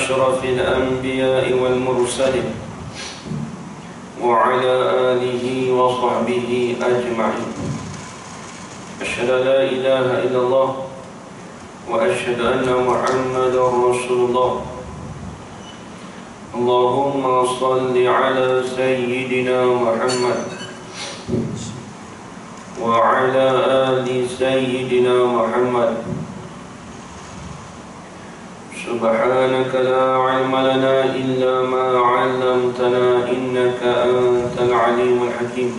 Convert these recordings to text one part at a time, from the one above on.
أشرف الأنبياء والمرسلين وعلى آله وصحبه أجمعين. أشهد أن لا إله إلا الله وأشهد أن محمدا رسول الله. اللهم صل على سيدنا محمد وعلى آل سيدنا محمد. سبحانك لا علم لنا إلا ما علمتنا إنك أنت العليم الحكيم.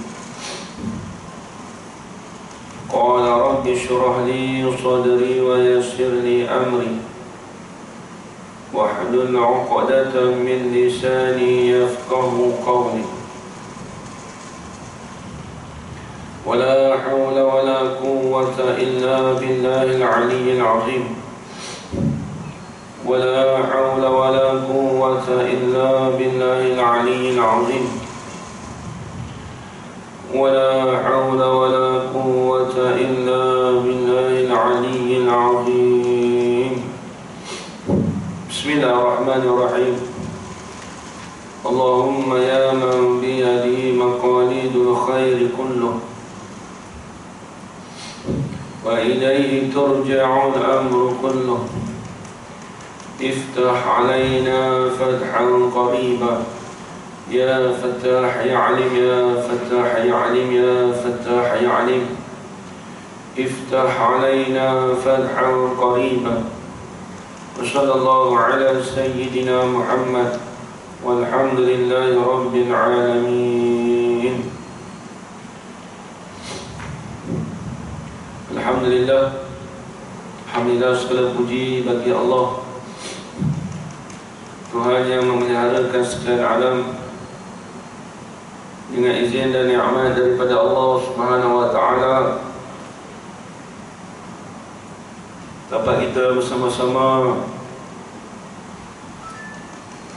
قال رب اشرح لي صدري ويسر لي أمري واحلل عقدة من لساني يفقه قولي. ولا حول ولا قوة إلا بالله العلي العظيم. ولا حول ولا قوة إلا بالله العلي العظيم. ولا حول ولا قوة إلا بالله العلي العظيم. بسم الله الرحمن الرحيم. اللهم يا من بيده مقاليد الخير كله وإليه ترجع الأمر كله، افتح علينا فتحا قريبا يا فتاح يعلم يا فتاح يعلم يا فتاح يعلم. افتح علينا فتحا قريبا. وصلى الله على سيدنا محمد والحمد لله رب العالمين. Alhamdulillah, alhamdulillah, segala puji bagi Allah, Tuhan yang memeliharakan sekalian alam dengan izin dan nikmat daripada Allah Subhanahu wa taala. Dapat kita bersama-sama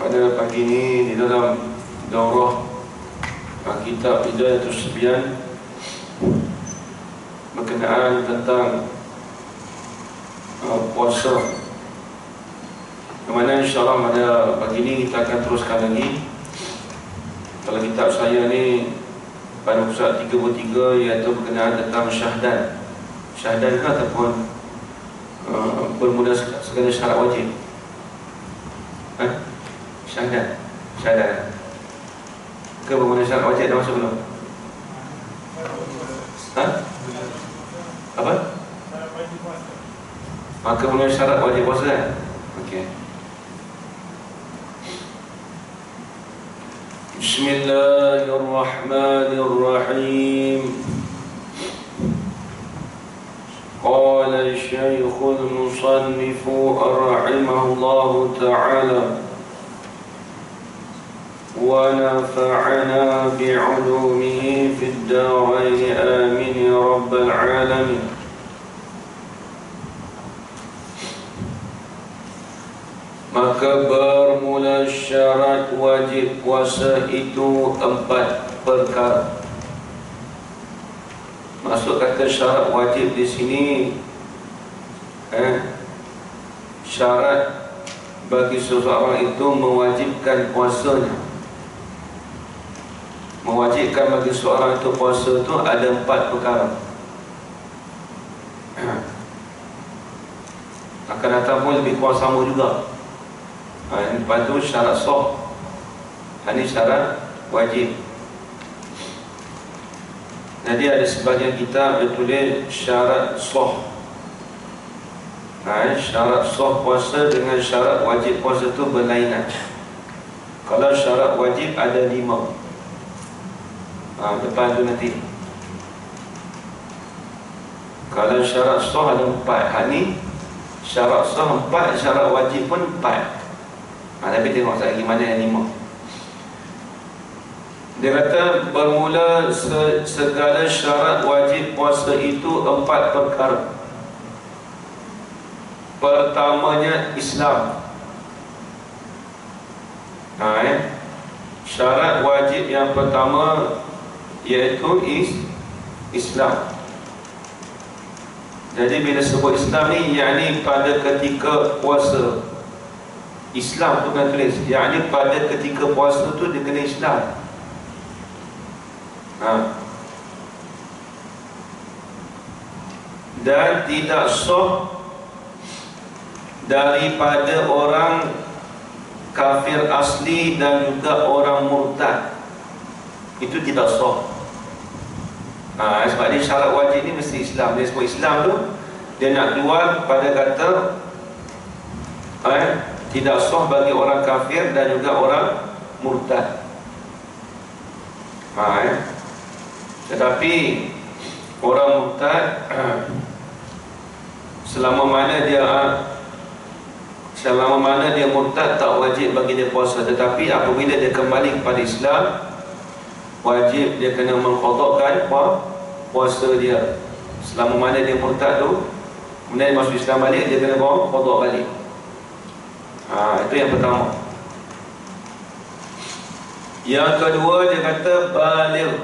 pada pagi ini di dalam daurah kitab Hidayatus Sibyan berkenaan tentang puasa, di mana insyaAllah pada pagi ini kita akan teruskan lagi. Kalau kitab saya ni pada pusat 33, iaitu berkenaan tentang syahdan. Syahdan ke ataupun bermula segala syarat wajib? Syahdan. Syahdan ke bermula syarat wajib dah masuk belum? Apa? Maka punya syarat wajib puasa kan? Okey. Bismillahirrahmanirrahim. Qala Syekhul Musannif rahimahullahu ta'ala wa nafa'ana bi'ulumihi fid darain amin ya rabbal alamin. Maka bermula syarat wajib puasa itu 4 perkara. Maksud kata syarat wajib di sini syarat bagi seseorang itu mewajibkan puasanya. Mewajibkan bagi seorang itu puasa itu ada 4 perkara. Akan datang pun lebih kurang sama juga. Lepas tu syarat sah. Ini syarat wajib. Jadi ada sebahagian kitab dia tulis syarat sah. Syarat sah puasa dengan syarat wajib puasa itu berlainan. Kalau syarat wajib ada 5. Depan tu nanti. Kalau syarat sah ada 4. Ni syarat sah 4, syarat wajib pun 4. Tapi tengok lagi mana yang 5. Dia kata bermula segala syarat wajib puasa itu 4 perkara. Pertamanya Islam. Syarat wajib yang pertama iaitu Islam. Jadi bila sebut Islam ni, yakni pada ketika puasa Islam tu kena tulis. Yang ni pada ketika puasa tu dia kena Islam. Dan tidak sah daripada orang kafir asli dan juga orang murtad. Itu tidak sah. Sebab dia syarat wajib ni mesti Islam. Dia sebut Islam tu, dia nak keluar pada kata tidak sah bagi orang kafir dan juga orang murtad. Tetapi orang murtad selama mana dia murtad tak wajib bagi dia puasa. Tetapi apabila dia kembali kepada Islam, wajib dia kena mengqadhakan puasa dia. Selama mana dia murtad tu, kemudian dia masuk Islam balik, dia kena qadha balik. Itu yang pertama. Yang kedua dia kata baligh.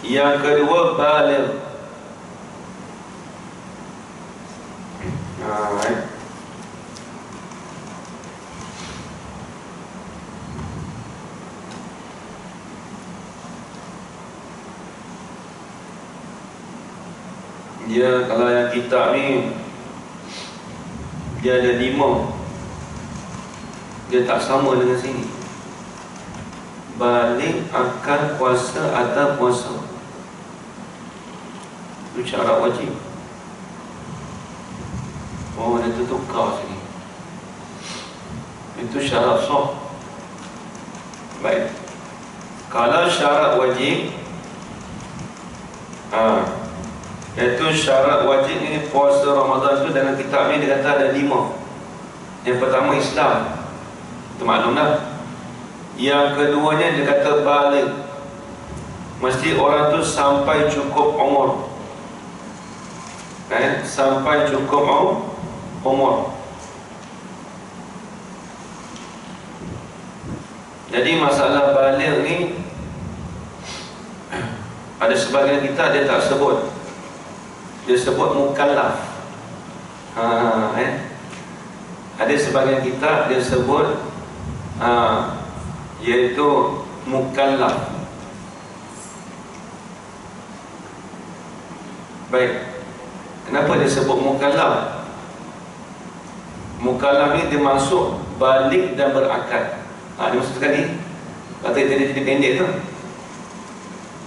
Yang kedua baligh. Dia kalau yang kitab ni dia ada 5. Dia tak sama dengan sini. Baligh, akal, puasa atau puasa. Itu syarat wajib. Dia tertukar sini. Itu syarat sah. Baik. Kalau syarat wajib, iaitu syarat wajib ni puasa Ramadan tu dalam kitab ni dia kata ada 5. Yang pertama Islam, itu maklum dah. Yang keduanya dia kata baligh, mesti orang tu sampai cukup umur. Sampai cukup umur. Jadi masalah baligh ni ada sebagian kita dia tak sebut. Dia sebut mukallaf. Ada sebagian kitab dia sebut iaitu mukallaf. Baik. Kenapa dia sebut mukallaf? Mukallaf ni dia masuk balik dan berakal. Dia maksud sekali. Kata dia jadi pendek tu.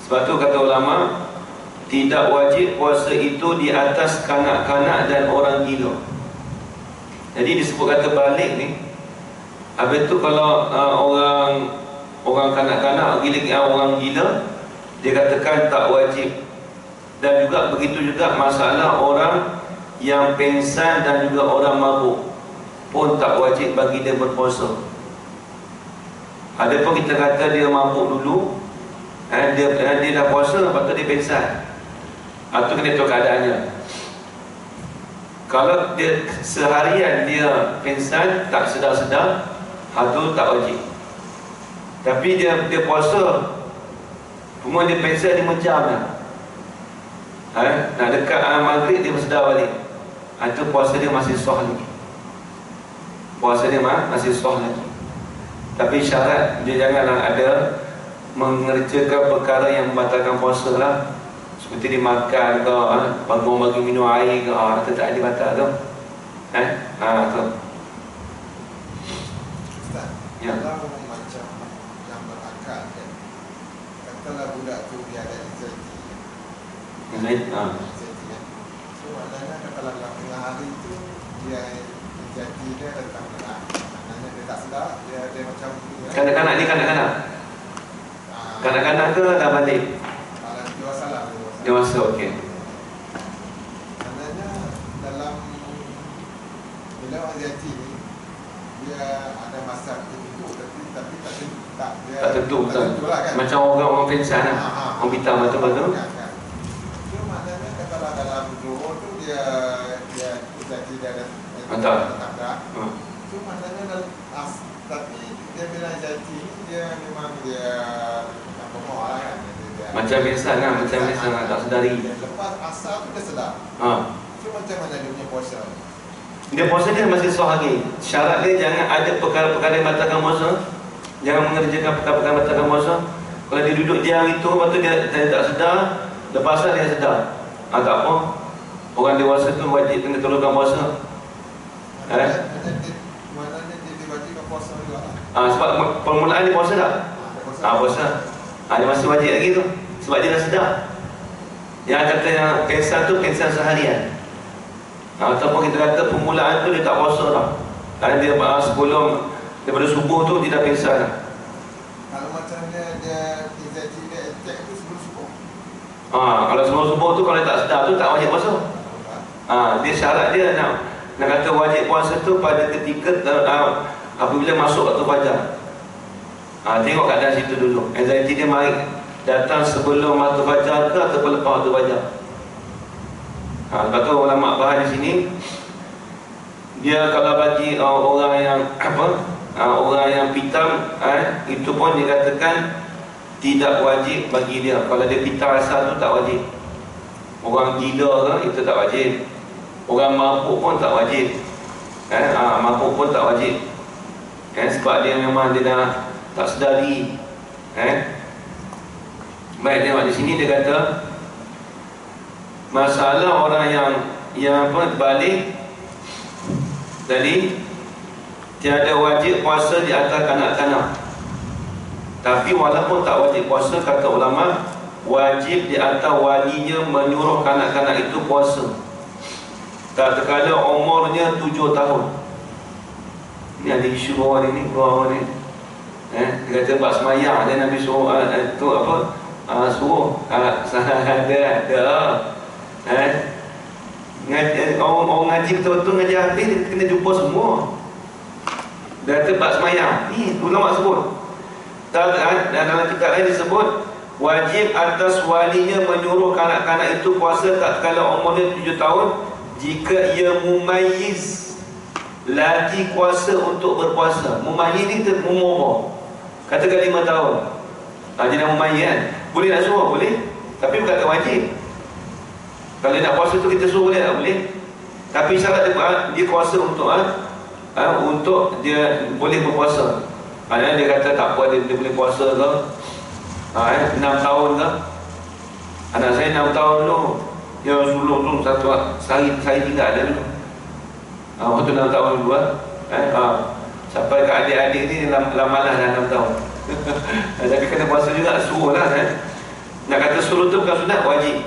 Sebab tu kata ulama, tidak wajib puasa itu di atas kanak-kanak dan orang gila. Jadi disebut kata balik ni. Habis tu kalau orang kanak-kanak orang gila, dia katakan tak wajib. Dan juga begitu juga masalah orang yang pengsan dan juga orang mabuk pun tak wajib bagi dia berpuasa. Ada pun kita kata dia mabuk dulu, dia dah puasa, lepas tu dia pengsan. Itu kena tahu keadaannya. Kalau dia seharian dia pengsan, tak sedar-sedar, itu tak wajib. Tapi dia puasa, cuma dia pengsan 5 jam dah. Nak dekat maghrib dia bersedar balik. Itu puasa dia masih sah lagi. Puasa dia masih sah lagi. Tapi syarat dia janganlah ada mengerjakan perkara yang membatalkan puasa lah. Seperti dia makan ke, bangun bagi minum air ke, itu tak ada batal tu. Tu. Ustaz, kalau macam yang berakal kan, katalah budak tu dia ada anxiety. So maknanya kalau dalam tengah hari tu dia anxiety dia datang berat. Maknanya dia tak sedar, dia macam Kanak-kanak ni kanak-kanak? Kanak-kanak ke dah balik? Dewasa lah. Dewasa, okey. Maknanya dalam bila anxiety ni dia ada masa tertentu, tapi tak tentu betul. Lah, kan? Macam orang pengsan lah. Orang pita betul-betul. So maknanya kalau dalam zuhur tu dia anxiety dia ada betul. So maknanya tapi dia bila anxiety ni dia memang dia tak bermoh lah kan. Macam biasa kan, macam biasa tak sedari. Lepas asar tu dia sedar. So macam mana dia punya puasa? Dia puasa dia masih sah lagi. Syarat dia jangan ada perkara-perkara yang batalkan puasa. Jangan mengerjakan perkara-perkara yang batalkan puasa. Kalau dia duduk diam itu, lepas tu dia tak sedar, lepas tu dia sedar. Tak apa. Orang dewasa tu wajib kena tolongkan puasa. Maknanya dia diwajibkan puasa juga. Sebab permulaan dia puasa tak? Puasa. Dia masih wajib lagi tu. Sebab dia dah sedar. Yang kata yang pensan tu pensan seharian. Ataupun kita kata permulaan tu dia tak puasa dah. Kerana dia sebelum daripada subuh tu dia dah pensan dah. Kalau macam dia anxiety dia attack tu sebelum subuh. Kalau sebelum subuh tu kalau dia tak sedar tu tak wajib puasa. Dia syarat dia nak kata wajib puasa tu pada ketika apabila masuk waktu fajar. Tengok keadaan situ dulu. Anxiety dia mari datang sebelum waktu fajar ke ataupun lepas waktu fajar. Lepas tu ulama bahas di sini, dia kalau bagi orang yang orang yang pitam, itu pun dikatakan tidak wajib bagi dia. Kalau dia pitam asal tu tak wajib. Orang gila ke itu tak wajib. Orang mabuk pun tak wajib. Mabuk pun tak wajib. Sebab dia memang dia dah tak sedari. Baik, tengok di sini dia kata masalah orang yang balik tadi tiada wajib puasa di atas kanak-kanak. Tapi walaupun tak wajib puasa, kata ulama, wajib di atas walinya menyuruh kanak-kanak itu puasa. Tak terkala umurnya 7 tahun. Ini ada isu bawah ni, dia kata bak semayang dia Nabi suruh tu apa? Suruh orang ngaji betul-betul ngaji habis dia kena jumpa semua. Dia kata bak semayang. Ni ulama sebut. Dalam kitab lain disebut wajib atas walinya menyuruh kanak-kanak itu puasa tak kala umurnya 7 tahun jika ia mumayyiz, lagi kuasa untuk berpuasa. Mumayyiz ni umur katakan 5 tahun. Dia dah mumayyiz kan. Boleh nak suruh? Boleh. Tapi bukan wajib. Kalau nak puasa tu kita suruh dia tak boleh. Tapi syarat dia kuasa untuk untuk dia boleh berpuasa. Dia kata tak apa, dia boleh puasa ke 6 tahun ke. Anak saya 6 tahun tu, yang sulung tu satu sehari tinggal ada dulu. Waktu 6 tahun dulu sampai ke adik-adik ni lamalah dah 6 tahun. Tapi kena puasa juga, suruh lah Nak kata suruh tu bukan sunat, wajib.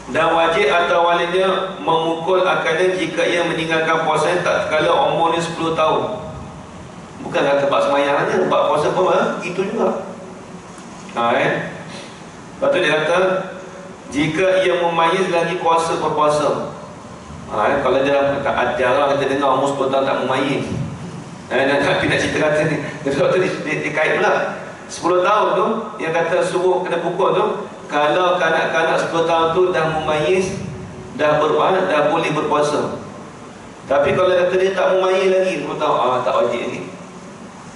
Dan wajib atau walinya memukul akalnya jika ia meninggalkan puasa tak kala umurnya 10 tahun. Bukan kata bak semayang aja, bak puasa pun itu juga. Lepas tu dia kata jika ia memayyiz lagi kuasa berpuasa. Kalau dia jarang kita dengar umur 10 tahun tak memayyiz. Tapi nak cerita kata ni tu dikait pula 10 tahun tu yang kata suruh kena pukul tu. Kalau kanak-kanak 10 tahun tu dah memayyiz, dah boleh berpuasa. Tapi kalau kata dia tak memayyiz lagi 10 tahun, tak wajib lagi.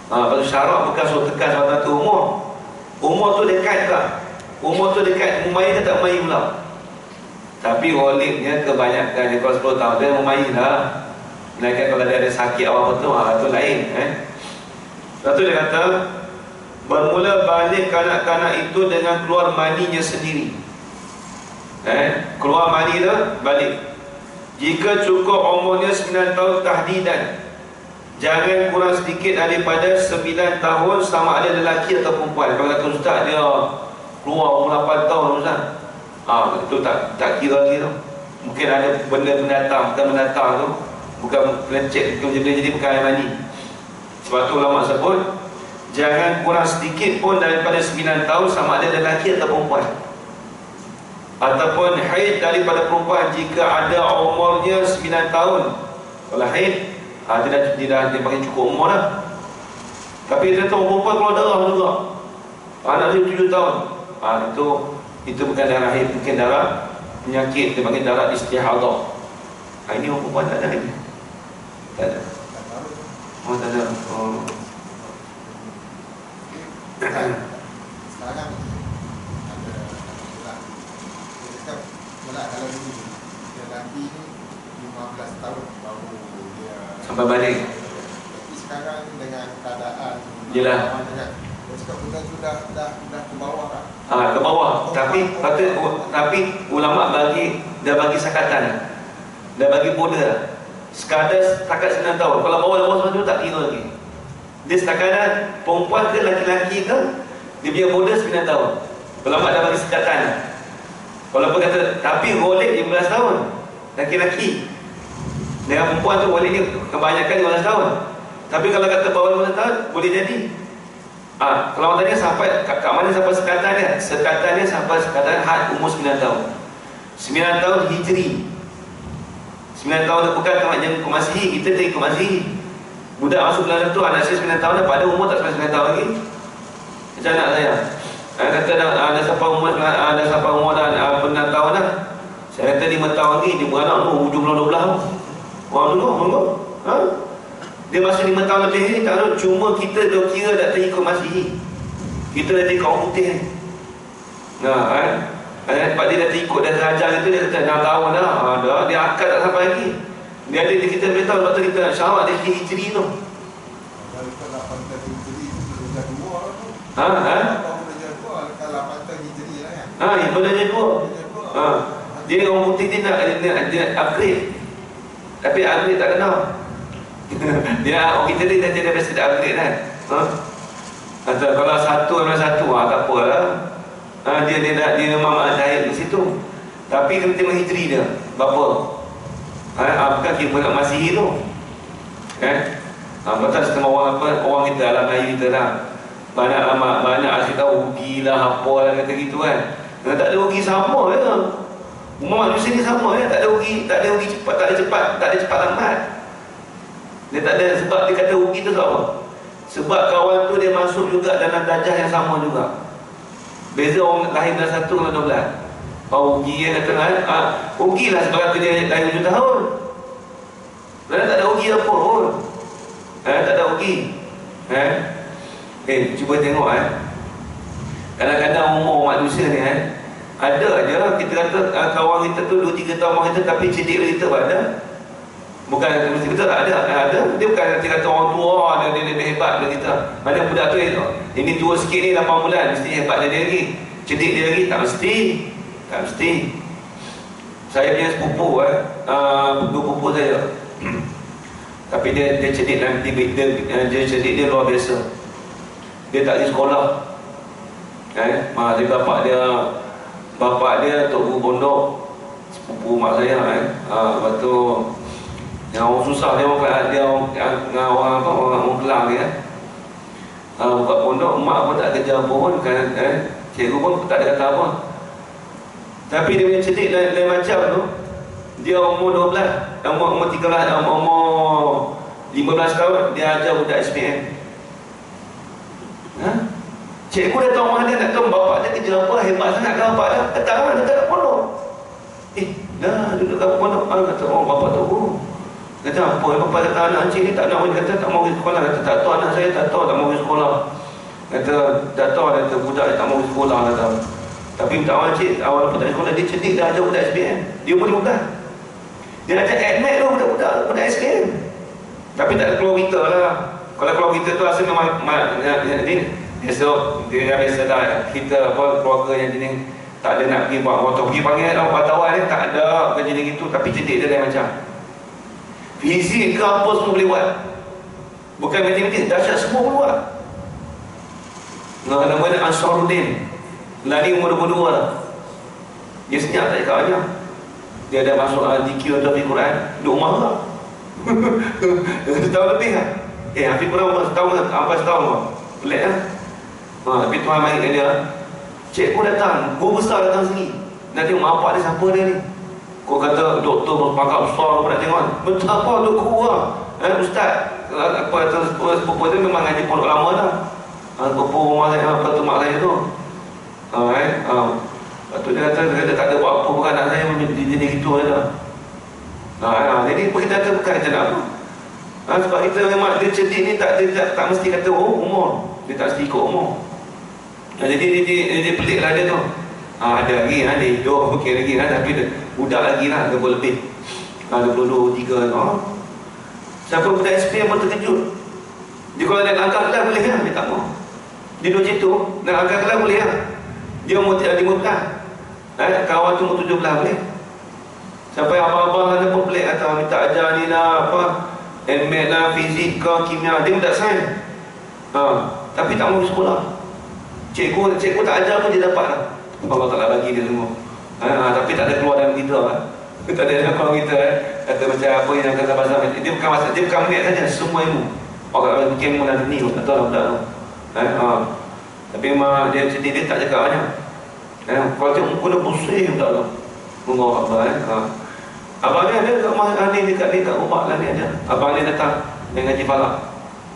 Kalau syarat bukan suruh tekan sahabat tu umur tu dekat tak? Umur tu dekat, memayyiz ke tak memayyiz pula. Tapi walidnya kebanyakan kalau 10 tahun dia memayyiz lah. Melainkan kalau dia ada sakit apa-apa tu, tu lain. Lepas tu dia kata bermula balik kanak-kanak itu dengan keluar maninya sendiri. Keluar mani tu balik. Jika cukup umurnya 9 tahun tahdidan, jangan kurang sedikit daripada 9 tahun sama ada lelaki atau perempuan. Kalau kata ustaz dia keluar umur 8 tahun ustaz, itu tak kira lagi tu. Mungkin ada benda mendatang tu, bukan pelecet, jadi bukan air mani. Sebab tu ulama sebut jangan kurang sedikit pun daripada 9 tahun sama ada lelaki atau perempuan. Ataupun haid daripada perempuan jika ada umurnya 9 tahun. Kalau haid dia bagi cukup umur dah. Tapi dia tahu perempuan keluar darah juga, anak dia 7 tahun, itu bukan darah haid, mungkin darah penyakit, dia panggil darah istihadah. Ini orang perempuan tak ada lagi. Tak ada. Tak ada. Sekarang ada dia cakap kalau dulu dia Nabi ni tahun baru dia sampai balik. Tapi sekarang dengan keadaan Yelah. dengan dia cakap benda tu dah ke bawah kan. Ke bawah. Tapi ulama dah bagi sakatan. Dah bagi border. Sekadar setakat 9 tahun. Kalau bawah tu tak kira lagi. Dia setakat perempuan ke laki-laki ke, dia punya border 9 tahun. Ulama dah bagi sekatan. Walaupun kata, tapi golek 15 tahun laki-laki. Dengan perempuan tu golek dia kebanyakan 15 tahun. Tapi kalau kata bawah 15 tahun, boleh jadi. Kalau tadi sampai kat mana sampai sekatan dia? Sekatan dia sampai sekatan had umur 9 tahun. 9 tahun Hijri. 9 tahun tu bukan jangan ikut Masihi. Kita tak ikut Masihi. Budak masuk bulan tu, anak saya 9 tahun dah, pada umur tak sampai 9 tahun lagi. Macam anak saya kata dah sampai umur dah 9 tahun dah. Saya kata 5 tahun ni dia beranak tu hujung bulan 12 tu. Orang dulu dia masih 5 tahun lebih ni tak ada. Cuma kita dah kira tak terikut Masihi. Kita dah terikut orang putih ni. Sebab dia dah terikut dah derajat itu, dia kata 6 tahun dah. Dia akad tak sampai lagi. Dia ada kita beritahu, lepas tu kita syawak dia kira hijri tu. Kalau kita 8 hijri itu dah 2 lah tu. Kalau 8 hijri lah kan. Yang benda dua. Dia orang putih dia upgrade. Tapi upgrade tak kenal. Dia kita ni dia biasa dah upgrade kan. Atau kalau satu tak apalah. Dia memang zahir di situ. Tapi kena tengok hijri dia berapa. Bukan kira Masihi tu. Betul setengah orang kita dalam Melayu kita lah. Banyak asyik tahu rugilah apalah kata gitu kan. Tak ada rugi sama je. Umat manusia ni sama je. Tak ada rugi cepat, tak ada cepat lambat. Dia tak ada, sebab dia kata rugi tu sebab apa? Sebab kawan tu dia masuk juga dalam darjah yang sama juga. Beza orang lahir dalam 1 dengan 12. Rugi dia kata rugilah sebab dia lahir 7 tahun. Dan tak ada rugi apa pun. Tak ada rugi. Cuba tengok kadang-kadang umur manusia ni ada je kita kata kawan kita tu 2-3 tahun orang kita, tapi cedik kita ada. Bukan mesti betul tak ada. Dia bukan kata orang tua dia hebat dari kita. Mana budak tu ini tua sikit ni 8 bulan mesti hebat dia lagi. Cedik dia lagi tak mesti. Saya punya sepupu dua pupu saya. Tapi dia cedik dan dia cedik dia luar biasa. Dia tak pergi sekolah. Bapak dia tok guru pondok, sepupu mak saya lepas tu yang orang susah dia orang Kelang ni buka pondok, mak pun tak kerja apa pun kan, cikgu pun tak ada kata apa. Tapi dia punya cedik lain macam tu. Dia umur 12, umur 13, umur 15 tahun dia ajar budak SPM. Cikgu dah tahu rumah dia, nak tahu bapak dia kerja apa, hebat sangat kan bapak dia. Kata dia tak pondok. Dah duduk kat pondok. Kata bapak tahu. Kata apa? Bapak kata anak encik ni tak nak pergi. Kata tak mau pergi sekolah. Kata tak tahu anak saya tak tahu tak mau pergi sekolah. Kata tak tahu, kata budak dia tak mau pergi sekolah. Kata tapi minta awal encik, awal lepas tak sekolah dia cedik dah ajar budak SPM. Dia umur 15. Dia ajar admit tu budak SPM. Tapi tak ada keluar kita lah. Kalau keluar kita tu asal memang biasa dah kita keluarga yang jenis tak ada nak pergi buat motor, pergi panggil wartawan ni tak ada jenis gitu. Tapi cedik dia lain macam fizik ke apa semua boleh buat, bukan matematik, dahsyat semua boleh buat. Nama dia Ansaruddin, lari umur 22 lah. Dia senyap tak cakap banyak. Dia ada masuk DQ atau Hafiz Quran, duduk rumah lah. Setahun lebih lah. Hafiz Quran umur setahun, hampir setahun lah. Pelik lah. Tapi Tuhan bagi kat dia, cikgu datang, guru besar datang sini. Nak tengok apa dia, siapa dia ni. Kau kata doktor berpangkat besar, kau nak tengok. Betul apa duk guru lah. Ustaz sepupu tu memang ngaji pondok lama dah. Sepupu rumah saya, tu mak saya tu. Lepas tu dia kata tak ada buat apa pun anak saya jenis gitu saja. Jadi kita kata bukan macam apa. Sebab kita memang dia cedik ni tak mesti kata umur. Dia tak mesti ikut umur. Jadi dia pelik lah dia tu. Ada lagi dia hidup okey lagi lah, tapi budak lagi lah, lebih. 22, 23 siapa budak SP pun terkejut. Dia kalau nak angkat kelas boleh kan? Dia tak mau. Dia duduk situ, nak angkat kelas boleh kan? Dia umur 15. Kawan tu umur 17 boleh. Sampai abang-abang ada pun pelik kata minta ajar ni lah apa, MAT lah, fizika, kimia. Dia tak sains. Tapi tak mau sekolah. Cikgu tak ajar pun dia dapat lah. Allah Ta'ala bagi dia semua. Tapi tak ada keluar dalam kita lah. Tak ada dalam keluar kita kata macam apa yang kata bahasa dia bukan masa, dia bukan minat saja, semua ilmu. Orang mungkin ilmu nanti ni tak tahu tak tahu. Tapi memang dia sendiri dia tak cakap banyak. Kalau tengok muka dia pusing tak tahu. Mengorok abang abang ni ada kat rumah ni dekat rumah lah ni ada. Abang ni datang dengan ngaji falak.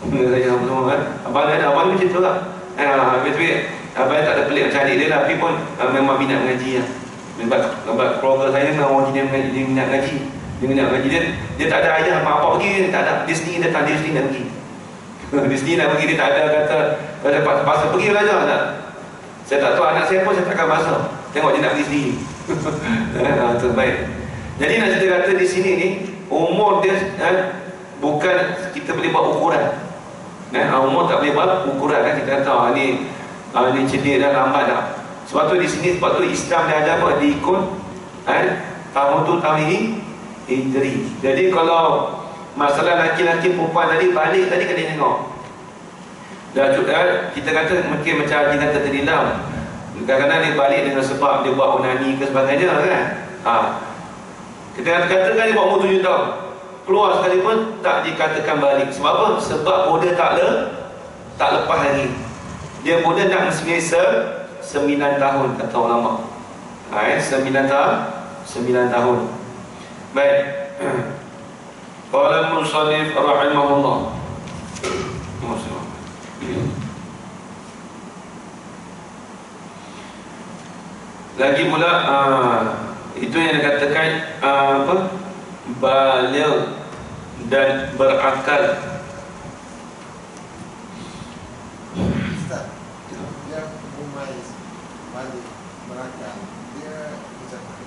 Benda saya semua kan. Abang ni ada, abang ni macam tu lah. Tapi abang tak ada pelik macam adik dia lah. Tapi pun memang minat mengaji lah. Sebab keluarga saya memang orang jenis dia minat ngaji. Dia minat ngaji. Dia tak ada ayah mak bapak pergi, dia tak ada. Dia sendiri datang, dia sendiri nak pergi. Dia sendiri nak pergi, dia tak ada kata pasal pergi belajar tak. Saya tak tahu anak saya pun saya takkan basuh. Tengok dia nak pergi sendiri. Terbaik. Jadi nak cerita kata di sini ni umur dia bukan kita boleh buat ukuran. Umur tak boleh buat ukuran kan. Kita kata ni cerdik dah, lambat dah. Sebab tu di sini, sebab tu Islam dia ajar apa? Diikut tahun tu tahun ini Hijri. Jadi kalau masalah laki-laki perempuan tadi balik tadi kena tengok. Kita kata mungkin macam Haji kata tadi lah, kadang-kadang dia balik dengan sebab dia buat onani ke sebagainya kan. Kita katakan dia buat umur 7 tahun, keluar sekali pun tak dikatakan balik. Sebab apa? Sebab boda tak lepas lagi. Dia boda nak mesti 9 tahun kata ulama. 9 tahun. Baik. Qala musannif rahimahullah. Lagi pula itu yang dikatakan baligh dan berakal. Ustaz, dia mumayyiz, baligh, berakal, dia macam mana?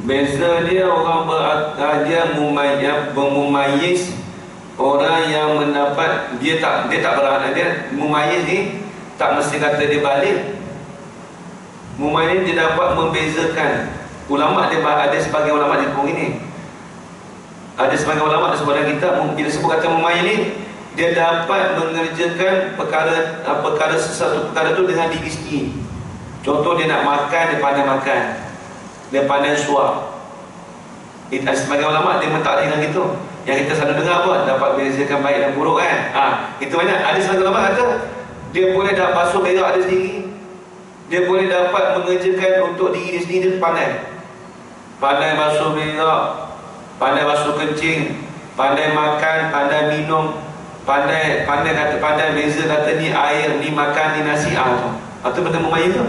Beza dia orang berakal, dia mumayyiz, orang yang mendapat dia tak berakal. Dia mumayyiz ni tak mesti kata dia baligh. Mumayyiz dia dapat membezakan. Ulama dia ada sebagai ulama dia sebut ini. Ada sebagai ulama dia sebut dalam kitab, bila sebut kata mumayyiz ni, dia dapat mengerjakan perkara sesuatu perkara tu dengan diri sendiri. Contoh dia nak makan, dia pandai makan, dia pandai suap. Sebagai ulama dia mentakrif dengan gitu. Yang kita selalu dengar apa? Dapat bezakan baik dan buruk kan. Itu banyak. Ada sebagai ulama kata dia boleh dah basuh berak dia sendiri. Dia boleh dapat mengerjakan untuk diri dia sendiri, dia pandai. Pandai basuh berak, pandai basuh kencing, pandai makan, pandai minum, pandai beza kata ni air, ni makan, ni nasi. Itu benda mumayyiz tu.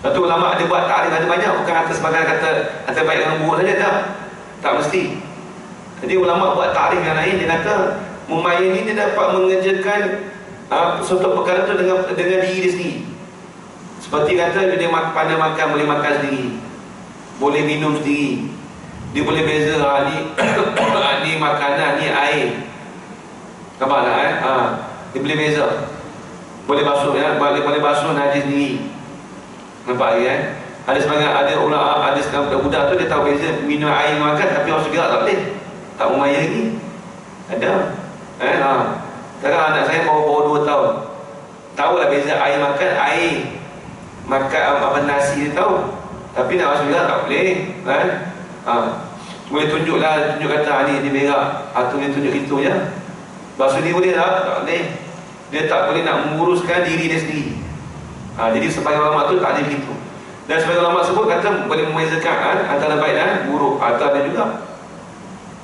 Satu ulama dia buat takrif ada banyak, bukan atas sebagai kata baik dan buruk saja, tak mesti. Jadi ulama buat takrif yang lain, dia kata mumayyiz ni dia dapat mengerjakan suatu perkara tu dengan diri dia sendiri. Seperti kata dia pandai makan, boleh makan sendiri, boleh minum sendiri. Dia boleh beza ni makanan, ni air. Nampak tak dia boleh beza. Boleh basuh boleh basuh najis sendiri. Nampak lagi Ada sebagai ada sekarang budak tu dia tahu beza minum air makan, tapi orang segera tak boleh. Tak mumayyiz lagi. Ada. Sekarang anak saya baru 2 tahun. Tahu lah beza air makan, air makan nasi dia tahu. Tapi nak masuk berak tak boleh boleh tunjuk kata ni dia berak atau dia tunjuk itu je. Basuh dia boleh tak boleh. Dia tak boleh nak menguruskan diri dia sendiri. Jadi sebagai ulama tu tak ada begitu. Dan sebagai ulama sebut kata boleh membezakan antara baik dan buruk. Atau ada juga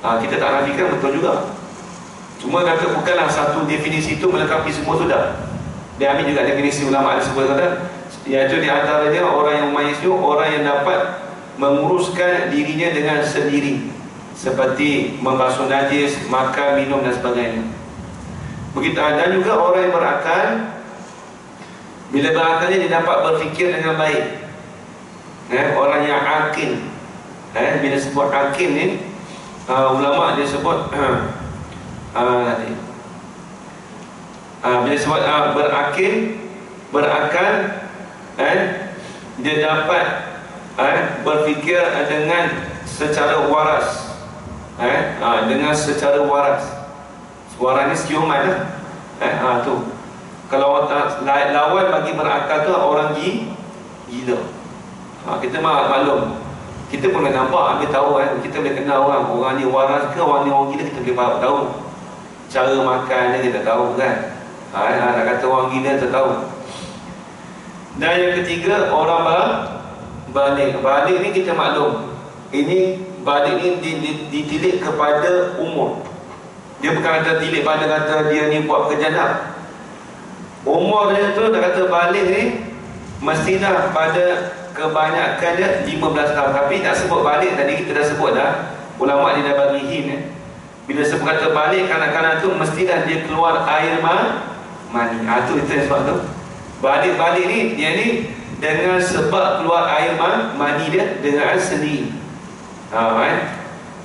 kita tak nafikan, betul juga. Cuma kata bukanlah satu definisi itu melengkapi semua sudah. Dia ambil juga definisi ulama ada sebut kata, iaitu di antaranya orang yang mumayyiz itu orang yang dapat menguruskan dirinya dengan sendiri, seperti membasuh najis, makan, minum dan sebagainya. Begitu. Dan juga orang yang berakal, bila berakalnya dia dapat berfikir dengan baik. Orang yang akil, Bila sebut akil ni, ulama dia sebut nanti. Bila sebut berakal, dia dapat berfikir dengan secara waras, dengan secara waras. Suara ni siuman lah. Tu. Kalau lawan bagi berakal tu orang gila. Kita maklum. Kita pun nampak, kita tahu kita boleh kenal orang ni waras ke orang gila, kita boleh tahu. Cara makan dia kita tahu kan. Nak kata orang gila kita tahu. Dan yang ketiga, orang balik. Balik ni kita maklum. Ini balik ni ditilik kepada umur. Dia bukan kata tilik pada kata dia ni buat pekerjaan tak. Umur dia tu nak kata balik ni mestilah pada kebanyakan dia 15 tahun. Tapi nak sebut balik, tadi kita dah sebut dah, ulama dia dah bagi hint bila sebut kata balik, kanak-kanak tu mestilah dia keluar air mani. Tu itu sebab tu balik ni, dia ni dengan sebab keluar air mani dia dengan sendiri.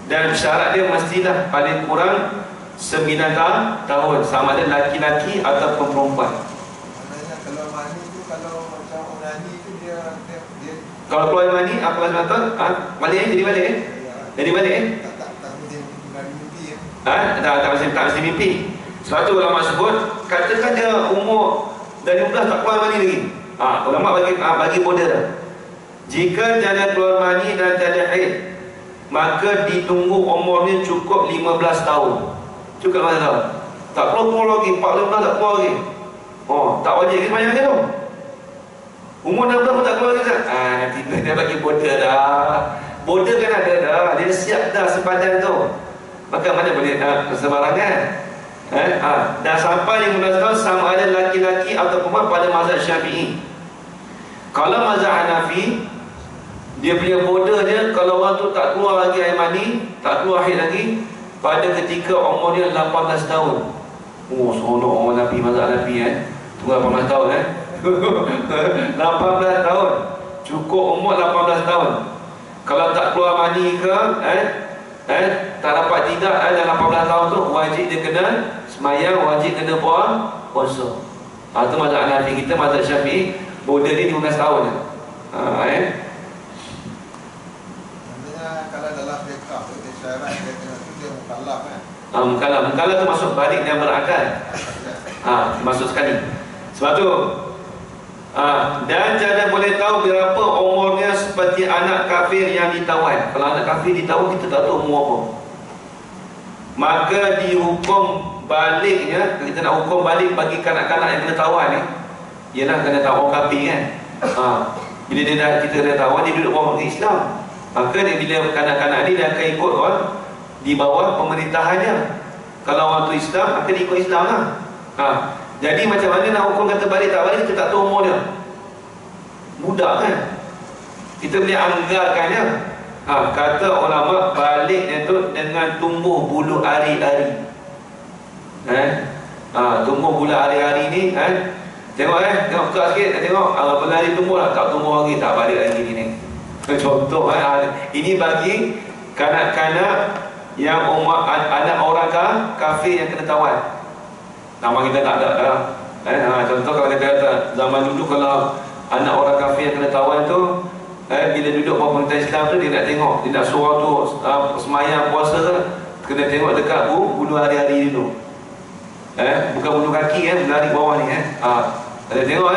Dan syarat dia mestilah paling kurang 9 tahun, sama ada laki-laki ataupun perempuan. Maknanya kalau mani tu, kalau macam onani tu dia kalau keluar mani, apa 9 tahun? Balik jadi balik Jadi balik tak mesti mimpi tak mesti mimpi. Sebab tu ulama sebut, katakan dia umur dari 15 tak keluar mani lagi. Ulama bagi border dah. Jika tiada keluar mani dan tiada haid, maka ditunggu umurnya cukup 15 tahun. Cukup mana tahun? Tak keluar lagi, 14 tak keluar lagi. Tak wajib lagi sebanyak tu. Umur 16 pun tak keluar lagi kan? Nanti dia bagi border dah. Border kan ada dah. Dia siap dah sepadan tu. Maka mana boleh sembarangan. Dah sampai 15 tahun sama ada laki-laki atau perempuan pada mazhab Syafi'i. Kalau mazhab Hanafi, dia punya border dia, kalau orang tu tak keluar lagi air mani, tak keluar haid lagi pada ketika umur dia 18 tahun. Seronok orang Nabi, mazhab Hanafi tunggu 18 tahun 18 tahun. Cukup umur 18 tahun. Kalau tak keluar mani ke tak dapat tidak dalam 18 tahun tu, wajib dia kena semayang, wajib kena puasa. Itu mazhab Hanafi. Kita mazhab Syafi'i, border dia 15 tahun kalau dalam fiqh tu dia syarat dia kena tu dia mukallaf mukallaf tu masuk balik dan berakal. Masuk sekali. Sebab tu dan jangan boleh tahu berapa umurnya seperti anak kafir yang ditawan. Kalau anak kafir ditawan, kita tak tahu umur apa. Maka dihukum baliknya, kita nak hukum balik bagi kanak-kanak yang kena tawan ni, ialah kena tawan kafir kan. Bila kita dah tawan, dia duduk bawah Islam, maka dia bila kanak-kanak ni dia akan ikut di bawah pemerintahannya. Kalau orang tu Islam, maka dia ikut Islam lah. Jadi macam mana nak hukum kata balik tak balik, kita tak tahu umur dia. Budak kan, kita boleh anggarkannya. Kata ulama, baliknya tu dengan tumbuh bulu ari-ari. Tumbuh bulu ari-ari ni tengok tengok buka sikit, tengok bulu ari tumbuh lah, tak tumbuh lagi, tak balik lagi ni. Contoh ini bagi kanak-kanak yang anak orang kafir yang kena tawan. Nama kita tak ada dah. Contoh kalau kita kata zaman dulu, kalau anak orang kafir yang kena tawan tu, bila duduk bawah pemerintahan Islam tu, dia nak tengok, dia nak suruh tu semayang puasa ke, kena tengok dekat bulu hari-hari dulu. Bukan bulu kaki bulu hari bawah ni Ada tengok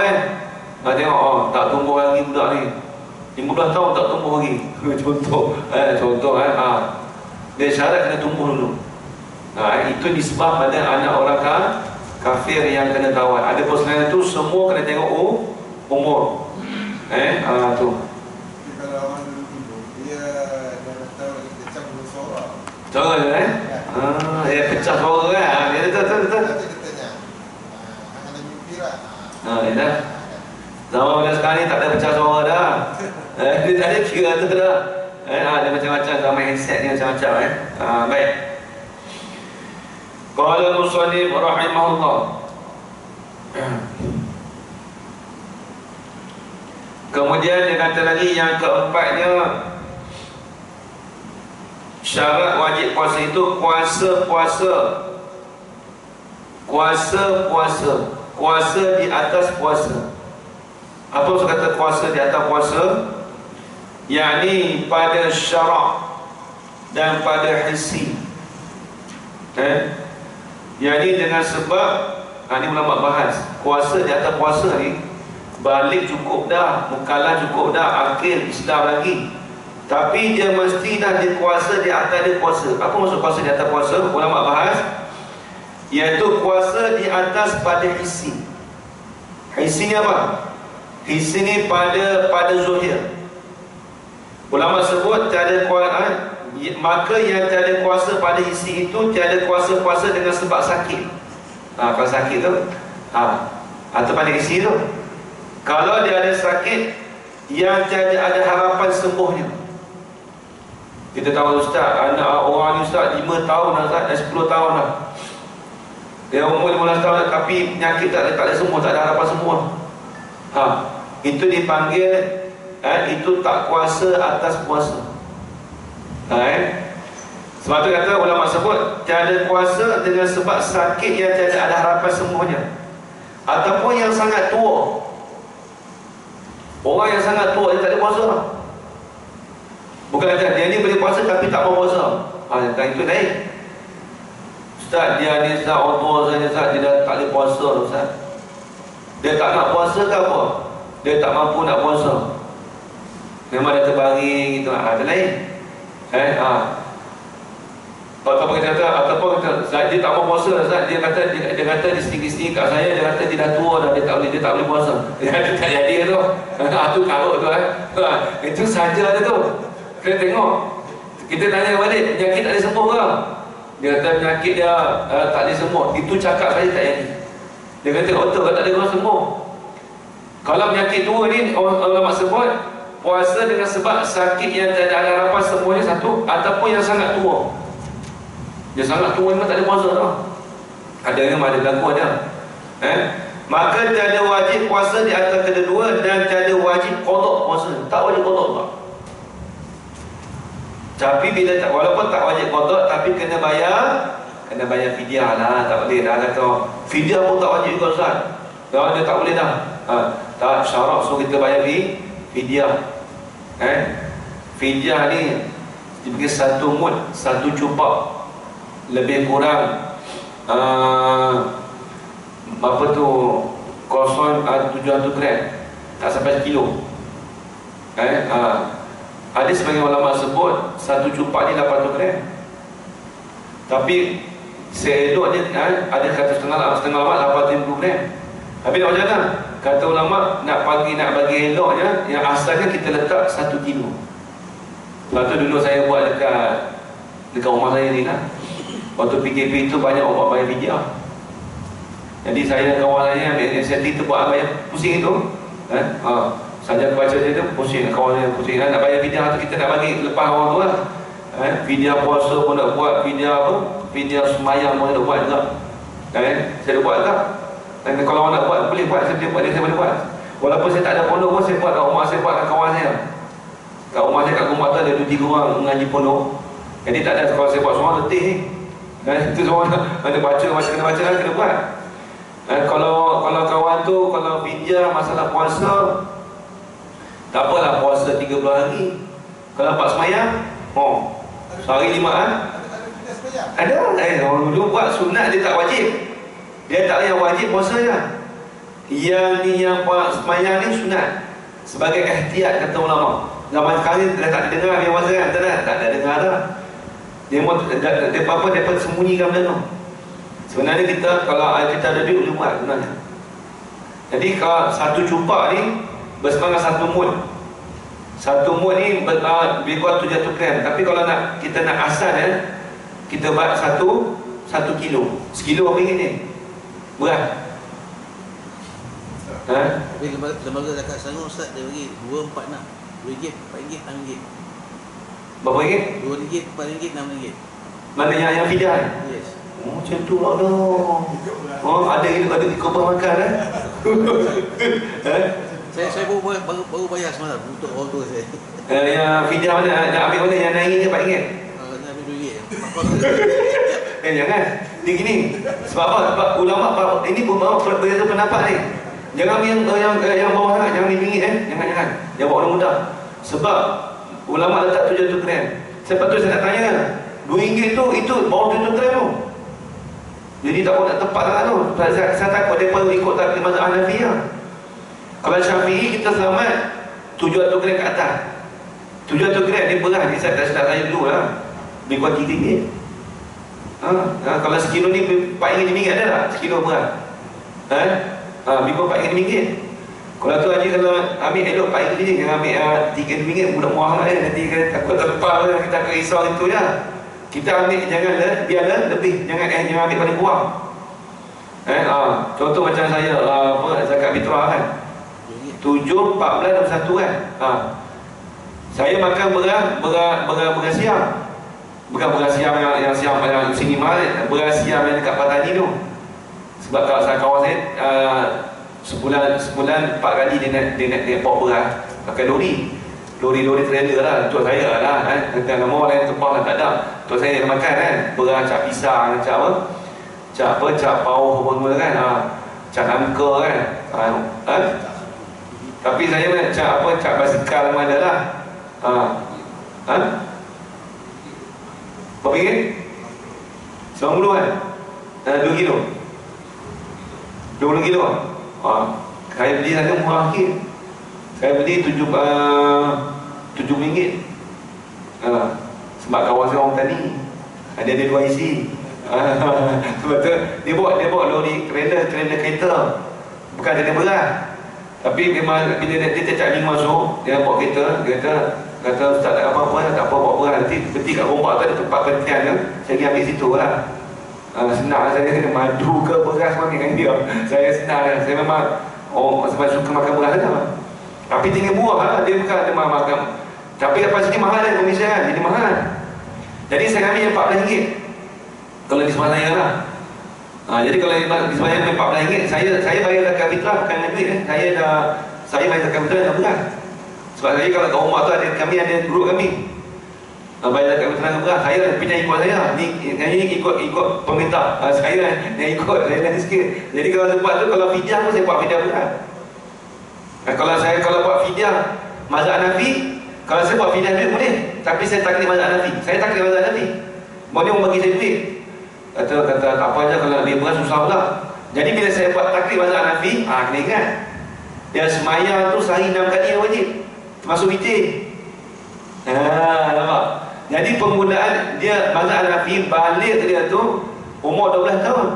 tengok tak tumbuh lagi budak ni, 15 tahun tak tumbuh lagi. Contoh dia syarat kena tumbuh dulu. Itu disebab pada anak orang kafir yang kena tawan. Ada pun selain itu, semua kena tengok umur. Tu. Kalau orang dulu dia kata macam suara. Suara dia pecah suara kan. Dia betul. Nanti dia tanya. Ada mimpi lah. Dah. Zaman pada sekarang ni tak ada pecah suara dah. Dia tak ada kira tu dah. Ada macam-macam zaman handset ni macam-macam baik. Qala al-musannif rahimahullah. Kemudian dia kata lagi yang keempatnya, Syarat wajib puasa itu puasa di atas puasa. Apa maksud kata puasa di atas puasa? Yakni pada syarak dan pada hissi. Yakni dengan sebab ini ulama bahas puasa di atas puasa ni, balik cukup dah, mukallaf cukup dah, akil Islam lagi, tapi dia mesti dah dikuasa di atas dia puasa. Apa maksud puasa di atas puasa? Ulama bahas iaitu puasa di atas pada hissi. Hissi ni apa? Hissi ni pada zuhir. Ulama sebut tiada kuasa, maka yang tiada kuasa pada hissi itu tiada kuasa dengan sebab sakit. Kalau sakit tu atau pada hissi tu, kalau dia ada sakit yang tiada ada harapan sembuhnya. Kita tahu ustaz, anak orang ni ustaz 5 tahun dah, 10 tahun dah, dia umur 15 tahun dah, tapi penyakit tak ada sembuh, tak ada harapan sembuh. Itu dipanggil itu tak kuasa atas puasa. Sebab tu kata ulama sebut tiada kuasa dengan sebab sakit yang tiada ada harapan sembuhnya, ataupun yang sangat tua. Orang yang sangat tua dia tak ada puasa. Bukan kata dia ni boleh puasa tapi tak mau puasa. Dan itu lain. Ustaz, dia ni Ustaz, orang tua saya Ustaz, dia dah tak boleh puasa Ustaz. Dia tak nak puasa ke apa? Dia tak mampu nak puasa, memang dia terbaring gitu. Ada lain. Ataupun kita kata, ataupun kita, dia tak mau puasa Ustaz, dia kata dia sedikit-sedikit kat saya, dia kata dia dah tua dah, dia tak boleh puasa. Dia tak jadi tu. Tu karut tu itu saja dia tu. Kita tengok, kita tanya balik, penyakit tak boleh sembuh ke? Dia kata penyakit dia tak boleh sembuh. Itu cakap saya tak jadi. Dia kata betul tak boleh sembuh. Kalau penyakit tua ni, orang sebut puasa dengan sebab sakit yang tak ada harapan sembuhnya satu, ataupun yang sangat tua. Dia sangat tua memang tak ada puasa tau. Ada yang ada gangguan dia. Maka tiada wajib puasa di atas kedua-dua, dan tiada wajib qada puasa. Tak wajib qada tak. Tapi bila tak, walaupun tak wajib qada, tapi kena bayar fidyah lah. Tak boleh dah kata fidyah pun tak wajib juga Ustaz. Dia tak boleh dah. Tak, syarat suruh kita bayar fidyah. Fidyah ni dibagi 1 mud, 1 cupak, lebih kurang apa tu 700 gram, tak sampai sekilo. Ada sebagian ulama sebut 1 cupak ni 800 gram. Tapi seeloknya ada kata setengah ulama 850 gram. Tapi nak macam mana? Kata ulama nak bagi eloknya, yang asalnya kita letak 1 kilo. Lepas tu dulu saya buat dekat rumah saya ni lah. Waktu PKP itu banyak orang bayar fidyah. Jadi saya kawan saya ambil inisiatif tu buat bayar pusing itu. Saja baca dia tu pusing, kawan saya pusing. Nak bayar fidyah tu, kita nak bagi lepas orang tu lah. Fidyah puasa pun nak buat, fidyah apa? Fidyah sembahyang pun nak buat juga. Saya dah buat tak? Dan kalau orang nak buat boleh buat, saya boleh buat. Walaupun saya tak ada pondok pun saya buat kat rumah, saya buat kat kawan saya. Kat rumah saya kat rumah tu ada 2-3 orang mengaji pondok. Jadi tak ada, kalau saya buat seorang letih ni. Itu seorang kena baca lah, kena buat. Kalau kawan tu, kalau fidyah masalah puasa, tak apalah, puasa 30 hari. Kalau dapat semayang, sehari 5 ada. Orang dulu buat sunat, dia tak wajib. Dia tak yang wajib puasa je. Yang semayang ni sunat, sebagai ihtiyat kata ulama. Zaman sekarang dia tak dengar dia puasa kan? Tak ada dengar dah. Dia dapat sembunyikan benda tu. Sebenarnya kita, kalau kita ada duit boleh buat sebenarnya. Jadi kalau 1 cupak ni bersemangat 1 mud. 1 mud ni lebih kurang 700 gram. Tapi kalau kita nak asal kita buat 1 kilo. Sekilo apa ringgit ni? Berat. Tapi lembaga zakat Selangor Ustaz dia bagi 246, RM2, RM4, RM6. Berapa ringgit? RM2, RM4, RM6. Mana yang fidyah ni? Yes. Macam tu lah dah. Ada korban makan Saya baru bayar semalam untuk orang tua saya. Yang fidyah mana? Nak ambil mana? Yang RM6 ke RM4? Nak ambil RM2. Jangan. Ni gini. Sebab apa? Sebab ulama ini berbeza pendapat ni. Jangan yang bawah sangat, jangan RM5 Jangan. Yang bawah mudah. Sebab ulama letak 700 gram. Sepatutnya saya nak tanya, RM2 tu itu bawah 700 gram tu. Jadi tak nak tepat sangat tu. Saya takut mereka ikut takdir mazhab Hanafi lah. Kalau Syafi'i kita selamat 700 gram ke atas. 700 gram dia berat. Ni saya tak sedap saya dulu lah. Lebih kurang RM3. Kalau sekilo ni RM4 ada tak? Sekilo berat. Lebih kurang RM4 Kalau tu Haji kalau ambil elok RM4 jangan ambil RM3 budak murah lah nanti takut terlepas kita akan risau itu je. Kita ambil janganlah biarlah lebih, jangan ambil paling kurang. Contoh macam saya zakat fitrah kan 7, 14 dan 1 kan. Saya makan beras siam. Bukan beras siam yang siam yang sini mahal, beras siam yang dekat Patani tu. Sebab kalau saya kawan saya sebulan 4 kali dia naik bawa beras pakai lori trailer lah untuk saya lah kan. Nama orang lain tempah lah tak ada. Untuk saya nak makan kan beras cap pisang, cap pauh apa semua kan. Cap nangka kan. Tapi saya nak cap basikal mana lah. Berapa ringgit? 90 kan? 2 kilo 20 kilo saya beli sana murah sikit. Saya beli RM7 sebab kawan saya orang tani ada 2 isi. Sebab tu dia bawa lori trailer kereta, bukan trailer beras. Tapi memang bila dia cakap ni masuk, dia bawa kereta, dia kata ustaz tak apa-apa, tak apa bawa beras, nanti berhenti kat rombak tu ada tempat penitian tu, saya pergi ambil situ lah. Senang saya madu ke beras makan dengan dia. Saya senang lah. Saya memang sebab suka makan beras saja. Tapi tinggi buah lah. Dia bukan ada makan. Tapi lepas sini mahal kan komisen kan. Jadi mahal. Jadi saya ambil yang RM14 kalau di sebelah saya lah. Jadi kalau di sebelah saya RM14, saya bayar zakat fitrah bukan dengan duit saya bayar zakat fitrah dengan beras. Sebab saya kalau kat rumah tu kami ada grup kami bayar zakat fitrah dengan beras. Saya pinjam ikut saya ni ikut pemerintah. Saya yang ikut saya nanti sikit. Jadi kalau tempat tu kalau fidyah pun saya buat fidyah beras. Kalau buat fidyah mazhab Hanafi, kalau saya buat fidyah duit boleh, tapi saya taklid mazhab Hanafi. Saya taklid mazhab Hanafi. Boleh orang bagi saya duit. Kata tak apa aja kalau dia beras susah pula. Jadi bila saya buat taklid mazhab Hanafi, kena ingat dia semayang tu sehari 6 kali yang wajib. Termasuk witir. Nampak? Jadi penggunaan dia mazhab Hanafi balik dia tu umur 12 tahun.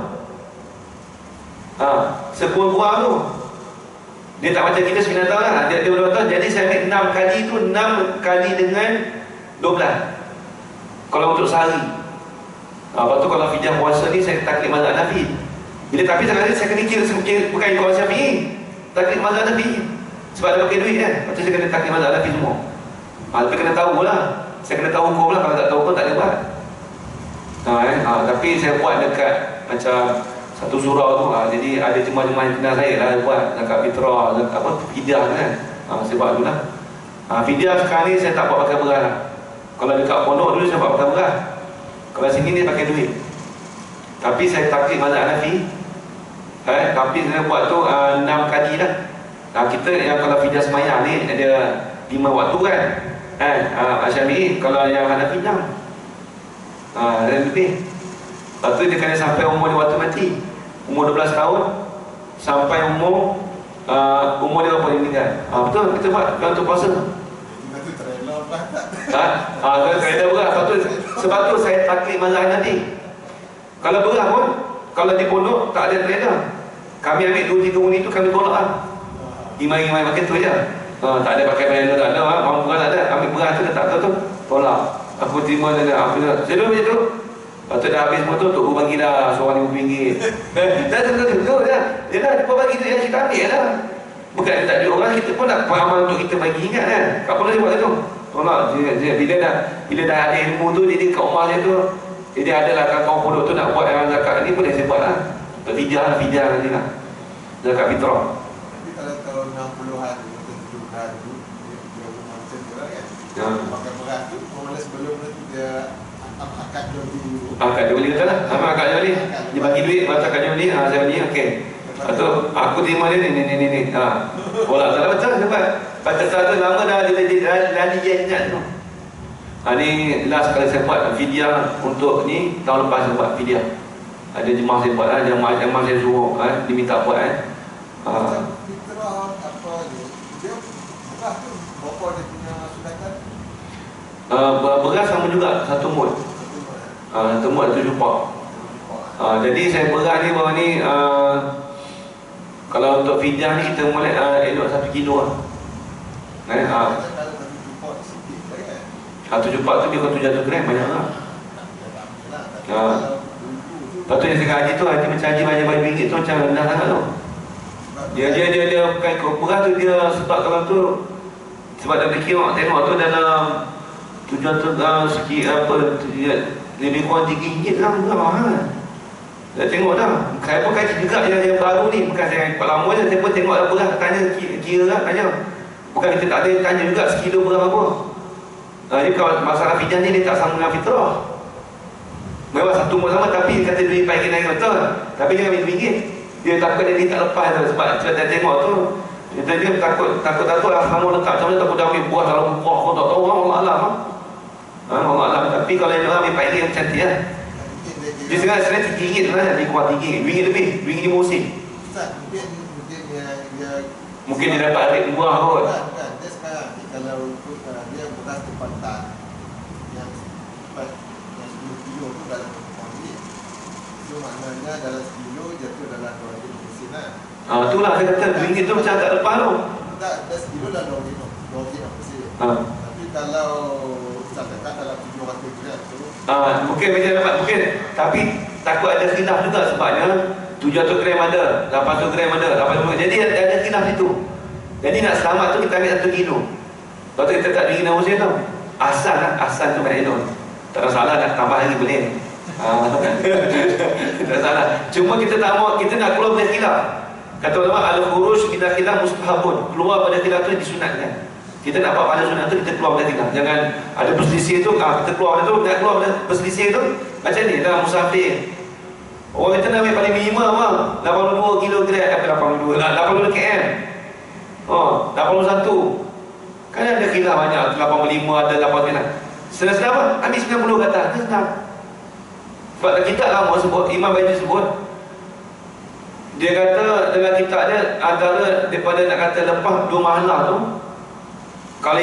Sekurang-kurang tu. Dia tak macam kita 9 tahun lah. Dia 12 tahun. Jadi saya ambil 6 kali tu 6 kali dengan 12. Kalau untuk sehari. Lepas tu kalau fidyah puasa ni saya taklid mazhab Hanafi. Tapi sekali saya kena kira bukan ikut Syafi'i. Taklid mazhab Hanafi. Sebab dia pakai duit kan. Lepas tu saya kena taklid mazhab Hanafi semua. Tapi kena tahu lah. Saya kena tahu hukum lah. Kalau tak tahu pun tak ada buat. Tapi saya buat dekat macam satu surau tu. Jadi ada jemaah-jemaah yang kenal saya lah buat zakat fitrah, fidyah kan. Saya buat tu lah. Fidyah sekarang ni saya tak buat pakai beras lah. Kalau dekat pondok dulu saya buat pakai beras. Kalau sini ni pakai duit. Tapi saya taklid mazhab Hanafi. Tapi saya buat tu 6 kali lah. Kita yang kalau fidyah semayang ni ada 5 waktu kan. Syafi'i, kalau yang Hanafi 6 dan lebih. Lepas tu dia kena sampai umur dia waktu mati. Umur 12 tahun sampai umur dia berapa dia meninggal. Betul, kita buat untuk puasa. Itu trailer lah Kalau trailer beras. Sebab tu saya taklid mazhab Hanafi. Kalau beras pun, kalau di pondok tak ada trailer, kami ambil 2-3 unit tu kami tolak lah. Imai-imai makan tu je. Tak ada pakai trailer, tak ada. Orang beras tak ada. Ambil beras tu tak tahu tu tolak. Aku terima dia. Saya dulu macam tu. Lepas tu dah habis semua tu, Tok Guru bagi dah seorang RM5. Dah tentu dah. Dia dah bagi tu yang kita ambil lah. Bukan dia tak ada orang, kita pun nak peramal untuk kita bagi ingat kan. Kat mana dia buat tu? Tolak. Bila dah ada ilmu tu, jadi kat rumah dia tu, jadi adalah kawan-kawan pondok tu nak buat yang zakat ni, boleh saya buat lah. Untuk fidyah nanti lah. Zakat fitrah. Tapi kalau tahun 60-an, 70-an tu dia macam tu lah kan. Pakai beras tu, malah sebelum tu dia akad jual beli. Akad jual beli betul lah. Apa akad jual beli? Dia bagi duit buat akad jual beli. Saya beli, okey. Lepas tu aku terima dia ni. Bola tak betul dapat. Pada saat tu lama dah dia ingat tu. Ni last kali saya buat fidyah untuk ni, tahun lepas saya buat fidyah. Ada jemaah saya buat lah, jemaah saya suruh dia minta buat Fitrah apa ni? Dia beras tu berapa dia punya sunatan? beras sama juga, satu mut. Satu mut 7 pak. Jadi saya beras ni baru ni kalau untuk fidyah ni kita mulai elok 1 kilo lah. 7 pak tu dia kata 700 gram, banyak lah. Lepas tu yang saya haji tu, haji macam haji bayar RM5 tu macam rendah sangat tu. Dia bukan ikut beras tu, dia sebab kalau tu, sebab dah fikir tengok tu dalam 700 sikit apa, lebih kurang RM3 lah murah kan. Dah tengok dah. Saya pun kaji juga yang baru ni, bukan saya ikut lama je, saya pun tengok dah beras, tanya kira lah, tanya. Bukan kita tak ada tanya juga sekilo beras apa. Jadi kalau masalah fidyah ni dia tak sama dengan fitrah. Memang satu mut sama tapi kata duit baik naik betul. Tapi dia ambil RM2. Dia takut dia tak lepas tu sebab dia tengok tu. Dia takut lah sama lekat macam mana takut dia ambil buah dalam buah kau tak tahu Allah Alam. Allah Alam. Tapi kalau dia ambil RM4 yang cantik lah. Dia sekarang RM3 tu lah, lebih kurang RM3. RM2 lebih, RM2.50. Ustaz, mungkin dia dapat adik buah kot. Bukan, dia sekarang ni kalau dia beras tempatan yang 10 kilo tu dalam RM1. So maknanya dalam 10 kilo jatuh dalam RM250 lah. Itulah saya kata RM2 tu macam tak lepas tu. Tak, dah 10 kilo dah RM250. Tapi kalau Ustaz kata dalam 700 gram tu mungkin macam dapat, mungkin. Tapi takut ada khilaf juga sebabnya 700 gram ada, 800 gram ada, 80 gram. Jadi ada khilaf itu. Jadi nak selamat tu kita ambil 1 kilo. Lepas tu kita tak diri nak usia tu. Asal tu banyak tu. Tak ada salah, nak tambah lagi boleh. Tak ada salah. Cuma kita tak mau, kita nak keluar dari khilaf. Kata ulama al-khuruj min khilaf mustahabun. Keluar pada khilaf tu disunatkan. Kita nak buat pada sunat tu, kita keluar pada khilaf. Jangan ada perselisih tu, kita keluar pada tu, nak keluar pada perselisih tu. Macam ni dalam musafir. Orang kita nak ambil paling minimum bang, 82 kilogram, 82 km. 81. Kan ada khilaf banyak, 85 ada 89. Senang apa? Ambil 90 kata, dia senang. Sebab kita lama sebut, Imam Bajuri sebut, dia kata dalam kitab dia, antara daripada nak kata lepas 2 mahalah tu, kalau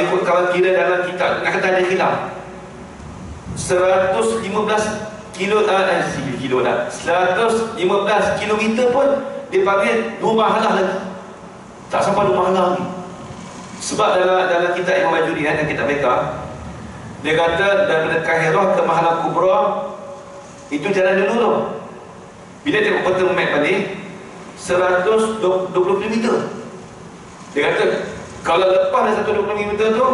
kira dalam kitab, nak kata ada khilaf 115 kilo dah 115 kilometer pun dia panggil 2 mahalah lagi, tak sampai 2 mahalah lagi. Sebab dalam kitab Imam Bajuri dan kitab mereka, dia kata daripada Kahirah ke Mahalah Kubra itu jalan dulu tu. Bila tengok peta map balik 120 km. Dia kata kalau lepas dari 120 km tu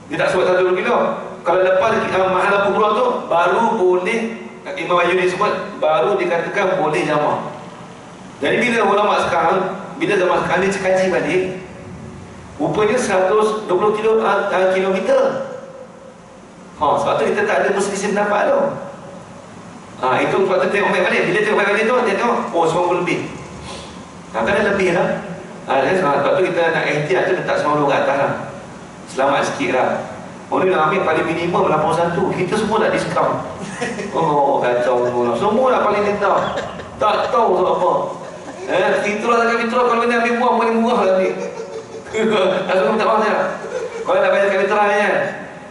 dia tak sebut 120 km. Kalau lepas Mahalah Kubra tu baru boleh, Imam Bajuri sebut, baru dikatakan boleh jamak. Jadi bila ulama sekarang, bila zaman sekarang dia kaji balik, rupanya 120 kilometer. Sebab tu kita tak ada perselisih pendapat tu. Itu sebab tu tengok map balik. Bila tengok map balik tu, dia tengok, 90 lebih. Kan lebih lah. Sebab tu kita nak ikhtiar tu letak 90 ke atas lah. Selamat sikit lah. Orang ni nak ambil paling minimum 81. Kita semua nak diskaun. Kacau semua. Semua nak paling rendah. Tak tahu sebab apa. Fitrah kalau kena ambil buah paling murah lah ni. Lalu minta maaf saya. Kalau nak bayar fitrah ni kan,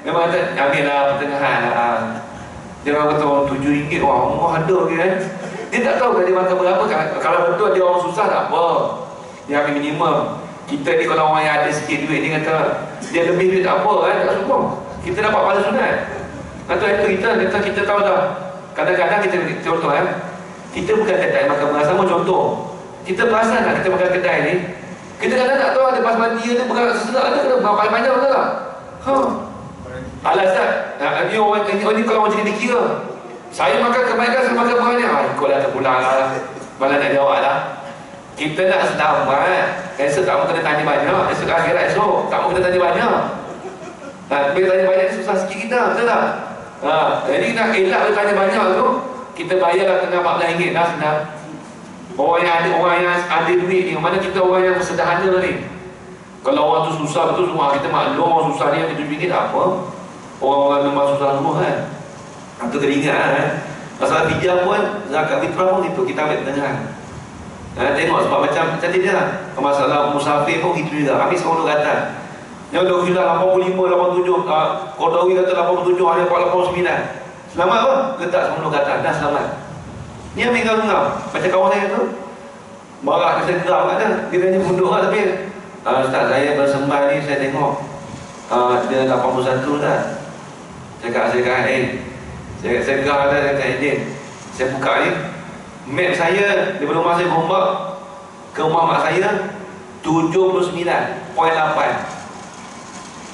memang kata ambil lah pertengahan lah. Dia memang kata orang RM7. Wah, murah ada ke kan. Dia tak tahu kan dia makan berapa. Kalau betul dia orang susah tak apa, dia ambil minimum. Kita ni kalau orang yang ada sikit duit, dia kata dia lebih duit tak apa kan, tak sokong. Kita dapat pada sunat. Kata itu kita tahu dah. Kadang-kadang kita contoh kita bukan kedai makan beras sama, contoh kita perasan tak kita makan kedai ni, kita kadang tak tahu ada basmati dia beras sesedap ada kena berapa panjang betul tak? Alasan ni orang ni kalau macam ni kira saya makan kebaikan, saya makan beras ni ikut dah terpulang lah, malah nak jawab lah. Kita nak selamat, esok tak mau kena tanya banyak, esok akhirat esok tak mau kena tanya banyak. Bila tanya banyak ni susah sikit kita, betul tak? Jadi nak elak dia tanya banyak tu, kita bayarlah kena RM14 dah senang. Orang yang ada duit ni, mana kita orang yang sederhana ni. Kalau orang tu susah betul semua, kita maklum orang susah ni yang RM7 apa. Orang-orang memang susah semua kan. Itu kena ingat kan. Masalah fidyah pun, zakat fitrah pun gitu, kita ambil tengah. Tengok sebab macam tadi dia lah. Masalah musafir pun gitu juga, ambil sekolah kata. Yang dah sudah 85, 87, Kordawi kata 87, ada 89. Selamat apa? Letak sekolah kata, dah selamat. Ni ambil ngam-ngam. Macam kawan saya tu, marah dia geram kat dia. Dia tanya mundur lah tapi Ustaz, saya bersembah ni, saya tengok dia 81 dah. Saya geram dah, saya kata, saya buka ni map saya daripada rumah saya Gombak ke rumah mak saya 79.8.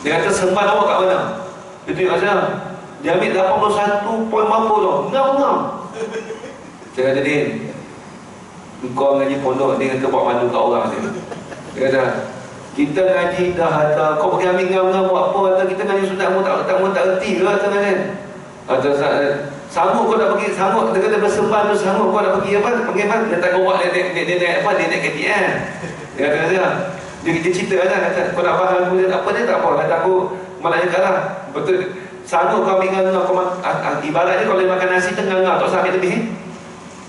Dia kata sembah awak kat mana? Dia tunjuk kat saya, dia ambil 81 poin berapa tu, ngam-ngam. Saya kata, Din, kau ngaji pondok, dia kata buat malu kat orang dia. Dia kata, kita ngaji dah kata, kau pergi ambil ngam-ngam buat apa? Kata, kita ngaji sunat mu tak erti ke? Kata kan? Kata, sanggup kau nak pergi, sanggup. Dia kata bersembah tu sanggup kau nak pergi apa? Pergi apa? Dia tak buat dia naik apa? Dia naik KTM. Dia kata, dia cerita kata, kau nak faham dia apa dia tak apa. Kata aku malahnya kalah. Betul. Sanggup kau ambil ngam-ngam, ibaratnya kalau dia makan nasi tengah-ngam, tak usah ambil lebih.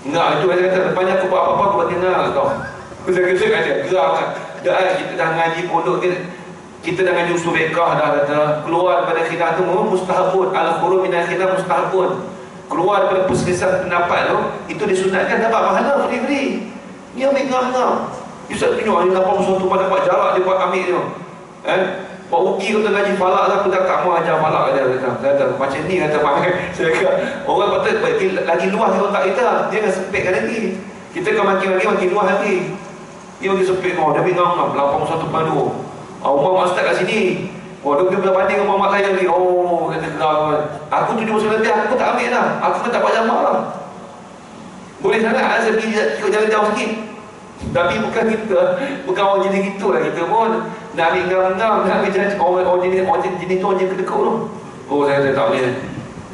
Enggak, itu dia kata, depannya aku buat apa-apa, aku buat tengah kau. Kita kata, geram kan. Dah kita dah ngaji pondok, kita dah ngaji usul fiqh dah kata, keluar daripada khilaf tu mustahabun, al-khuruj min al-khilaf mustahabun. Keluar daripada perselisihan pendapat tu, itu disunatkan, dapat pahala free-free. Ni ambil ngam-ngam. Ustaz tunjuk ni 81 pendapat jarak dia buat ambil tu. Pak Uki kata ngaji falak lah, aku tak mau ajar falak dia kata macam ni kata Pak. Saya kata orang kata lagi luas di otak kita, dia akan sempitkan lagi. Kita akan makin luas lagi. Dia makin sempit kau, dia bingung 81.2. Umar mak start kat sini. Dia boleh banding dengan mak saya lagi. Kata geram. Aku 79, aku tak ambil dah. Aku pun tak buat jamak lah. Boleh sangat saya pergi ikut jalan jauh sikit. Tapi bukan orang jenis gitu lah kita pun. Nak ambil ngam-ngam, nak ambil orang jenis tu orang jenis kedekut tu. Saya tak boleh.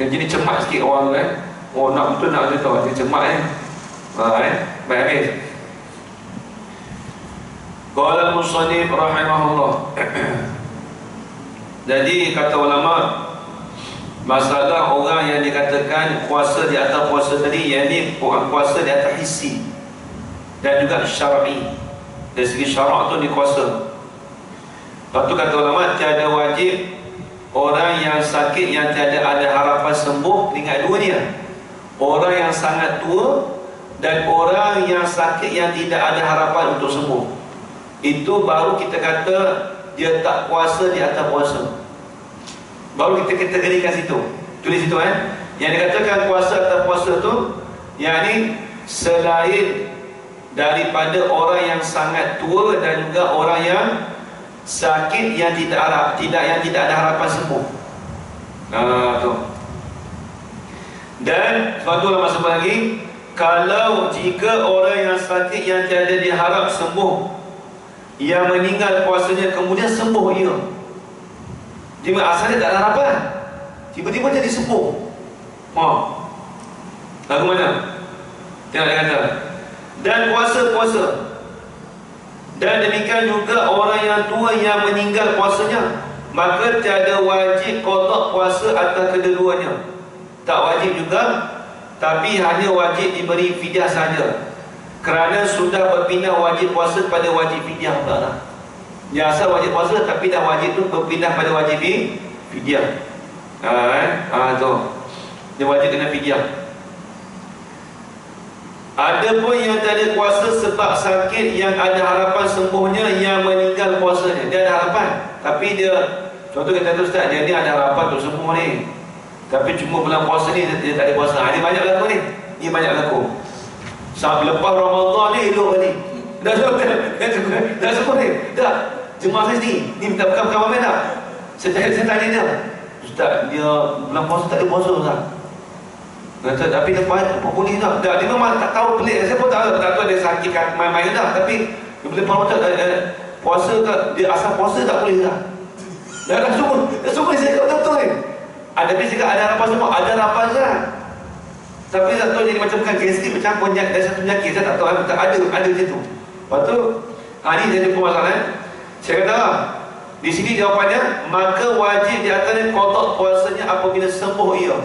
Yang jenis cemat sikit orang tu nak betul nak cerita, dia cemat baik habis. Qala al-musannif rahimahullah. Jadi kata ulama, masalah orang yang dikatakan puasa di atas puasa tadi, yang ni puasa di atas hissi dan juga syar'i. Dari segi syarak tu dikuasa. Lepas tu kata ulama, tiada wajib orang yang sakit yang tiada ada harapan sembuh. Ingat dua dia, orang yang sangat tua dan orang yang sakit yang tidak ada harapan untuk sembuh. Itu baru kita kata dia tak puasa di atas puasa. Baru kita kategorikan situ. Tulis situ yang dikatakan puasa atas puasa tu, yang ni selain daripada orang yang sangat tua dan juga orang yang sakit yang tidak ada harapan sembuh. Tu. Dan suatu lama sebut lagi, kalau jika orang yang sakit yang tiada diharap sembuh, yang meninggal puasanya kemudian sembuh ia, dia asalnya tak ada harapan, tiba-tiba jadi sembuh. Lagu mana? Tengok dia kata, dan puasa-puasa. Dan demikian juga orang yang tua yang meninggal puasanya, maka tiada wajib qada puasa atas kedua-duanya. Tak wajib juga, tapi hanya wajib diberi fidyah saja. Kerana sudah berpindah wajib puasa pada wajib fidyah pula. Dia asal wajib puasa, tapi dah wajib tu berpindah pada wajib fidyah. Tu. Dia wajib kena fidyah. Ada pun yang tak ada puasa sebab sakit yang ada harapan sembuhnya, yang meninggal puasanya. Dia ada harapan, tapi dia, contoh kata tu Ustaz, dia ni ada harapan untuk sembuh ni, tapi cuma bulan puasa ni dia tak ada puasa. Ini banyak berlaku ni. Ini banyak berlaku. Sampai lepas Ramadan ni elok balik. Dah sembuh ni. Dah. Jemaah saya ni minta bukan main tak? Saya tanya dia, Ustaz, dia bulan puasa tak ada puasa Ustaz. Kata, tapi lepas apa boleh tak? Dia memang tak tahu, pelik. Saya pun tak tahu dia sakit kan, main-main dah. Tapi bila puasa puasa tak, dia asal puasa tak boleh dah. Dah semua saya betul-betul ni. Ada habis juga ada harapan semua, ada harapan lah. Tapi tak tahu jadi macam bukan gastrik, macam konyak dari satu penyakit, saya tak tahu, ada macam tu. Lepas tu, ni jadi permasalahan. Saya kata lah, di sini jawapannya, maka wajib di atasnya qada puasanya apabila sembuh ia.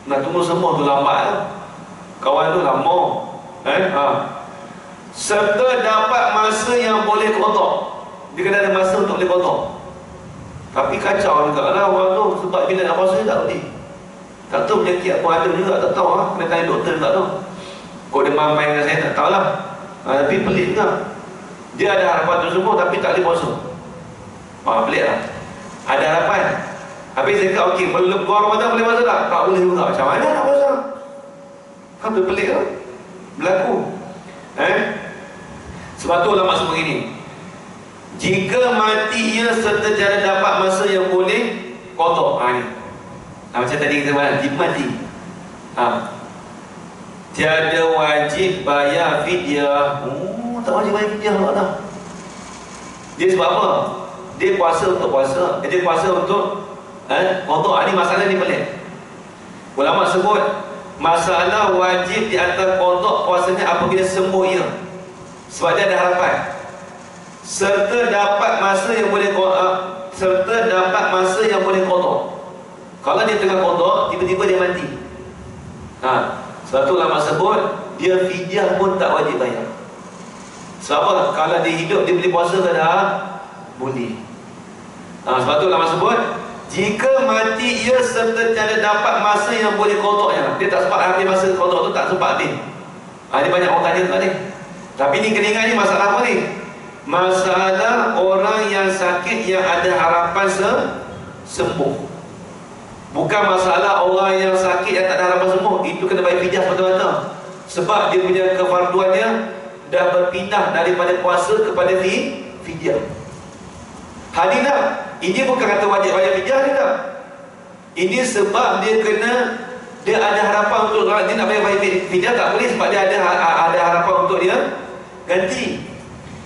Nak tunggu sembuh tu lambat lah. Kawan tu lama. Serta dapat masa yang boleh qada. Dia kena ada masa untuk boleh qada. Tapi kacau juga lah orang tu, sebab bila nak puasa tak boleh. Tak tahu penyakit apa ada juga, tak tahu lah. Kena tanya doktor juga tu. Kok dia main dengan saya, tak tahu lah. Tapi pelik juga. Dia ada harapan tu semua tapi tak boleh puasa. Pelik lah. Ada harapan. Habis saya kata, okey, belum keluar Ramadan boleh puasa tak? Tak boleh juga. Macam mana nak puasa? Kan pelik lah. Berlaku. Sebab tu ulama sebut begini. Jika mati ia serta tiada dapat masa yang boleh qada. Ni. Macam tadi kita bahas, dia mati. Tiada wajib bayar fidyah. Tak wajib bayar fidyah pula dah. Dia sebab apa? Dia puasa untuk puasa. Dia puasa untuk qada. Ini masalah ni pelik. Ulama sebut masalah wajib di atas qada puasanya apabila sembuh ia. Sebab dia ada harapan. Serta dapat masa yang boleh qada. Kalau dia tengah qada, tiba-tiba dia mati. Sebab tu ulama sebut dia fidyah pun tak wajib bayar. Sebab apa? Kalau dia hidup dia boleh puasa ke dah? Boleh. Sebab tu ulama sebut jika mati ia serta tiada dapat masa yang boleh qadanya. Dia tak sempat habis masa qada tu, tak sempat habis. Ni banyak orang tanya tu ni. Tapi ni kena ingat ni masalah apa ni? Masalah orang yang sakit yang ada harapan sembuh. Bukan masalah orang yang sakit yang tak ada harapan sembuh. Itu kena bayar fidyah semata-mata. Sebab dia punya kefarduannya dah berpindah daripada puasa kepada fidyah. Hadilah, ini bukan kata wajib bayar fidyah dia tak. Ini sebab dia ada harapan untuk dia nak bayar fidyah tak boleh sebab dia ada harapan untuk dia ganti.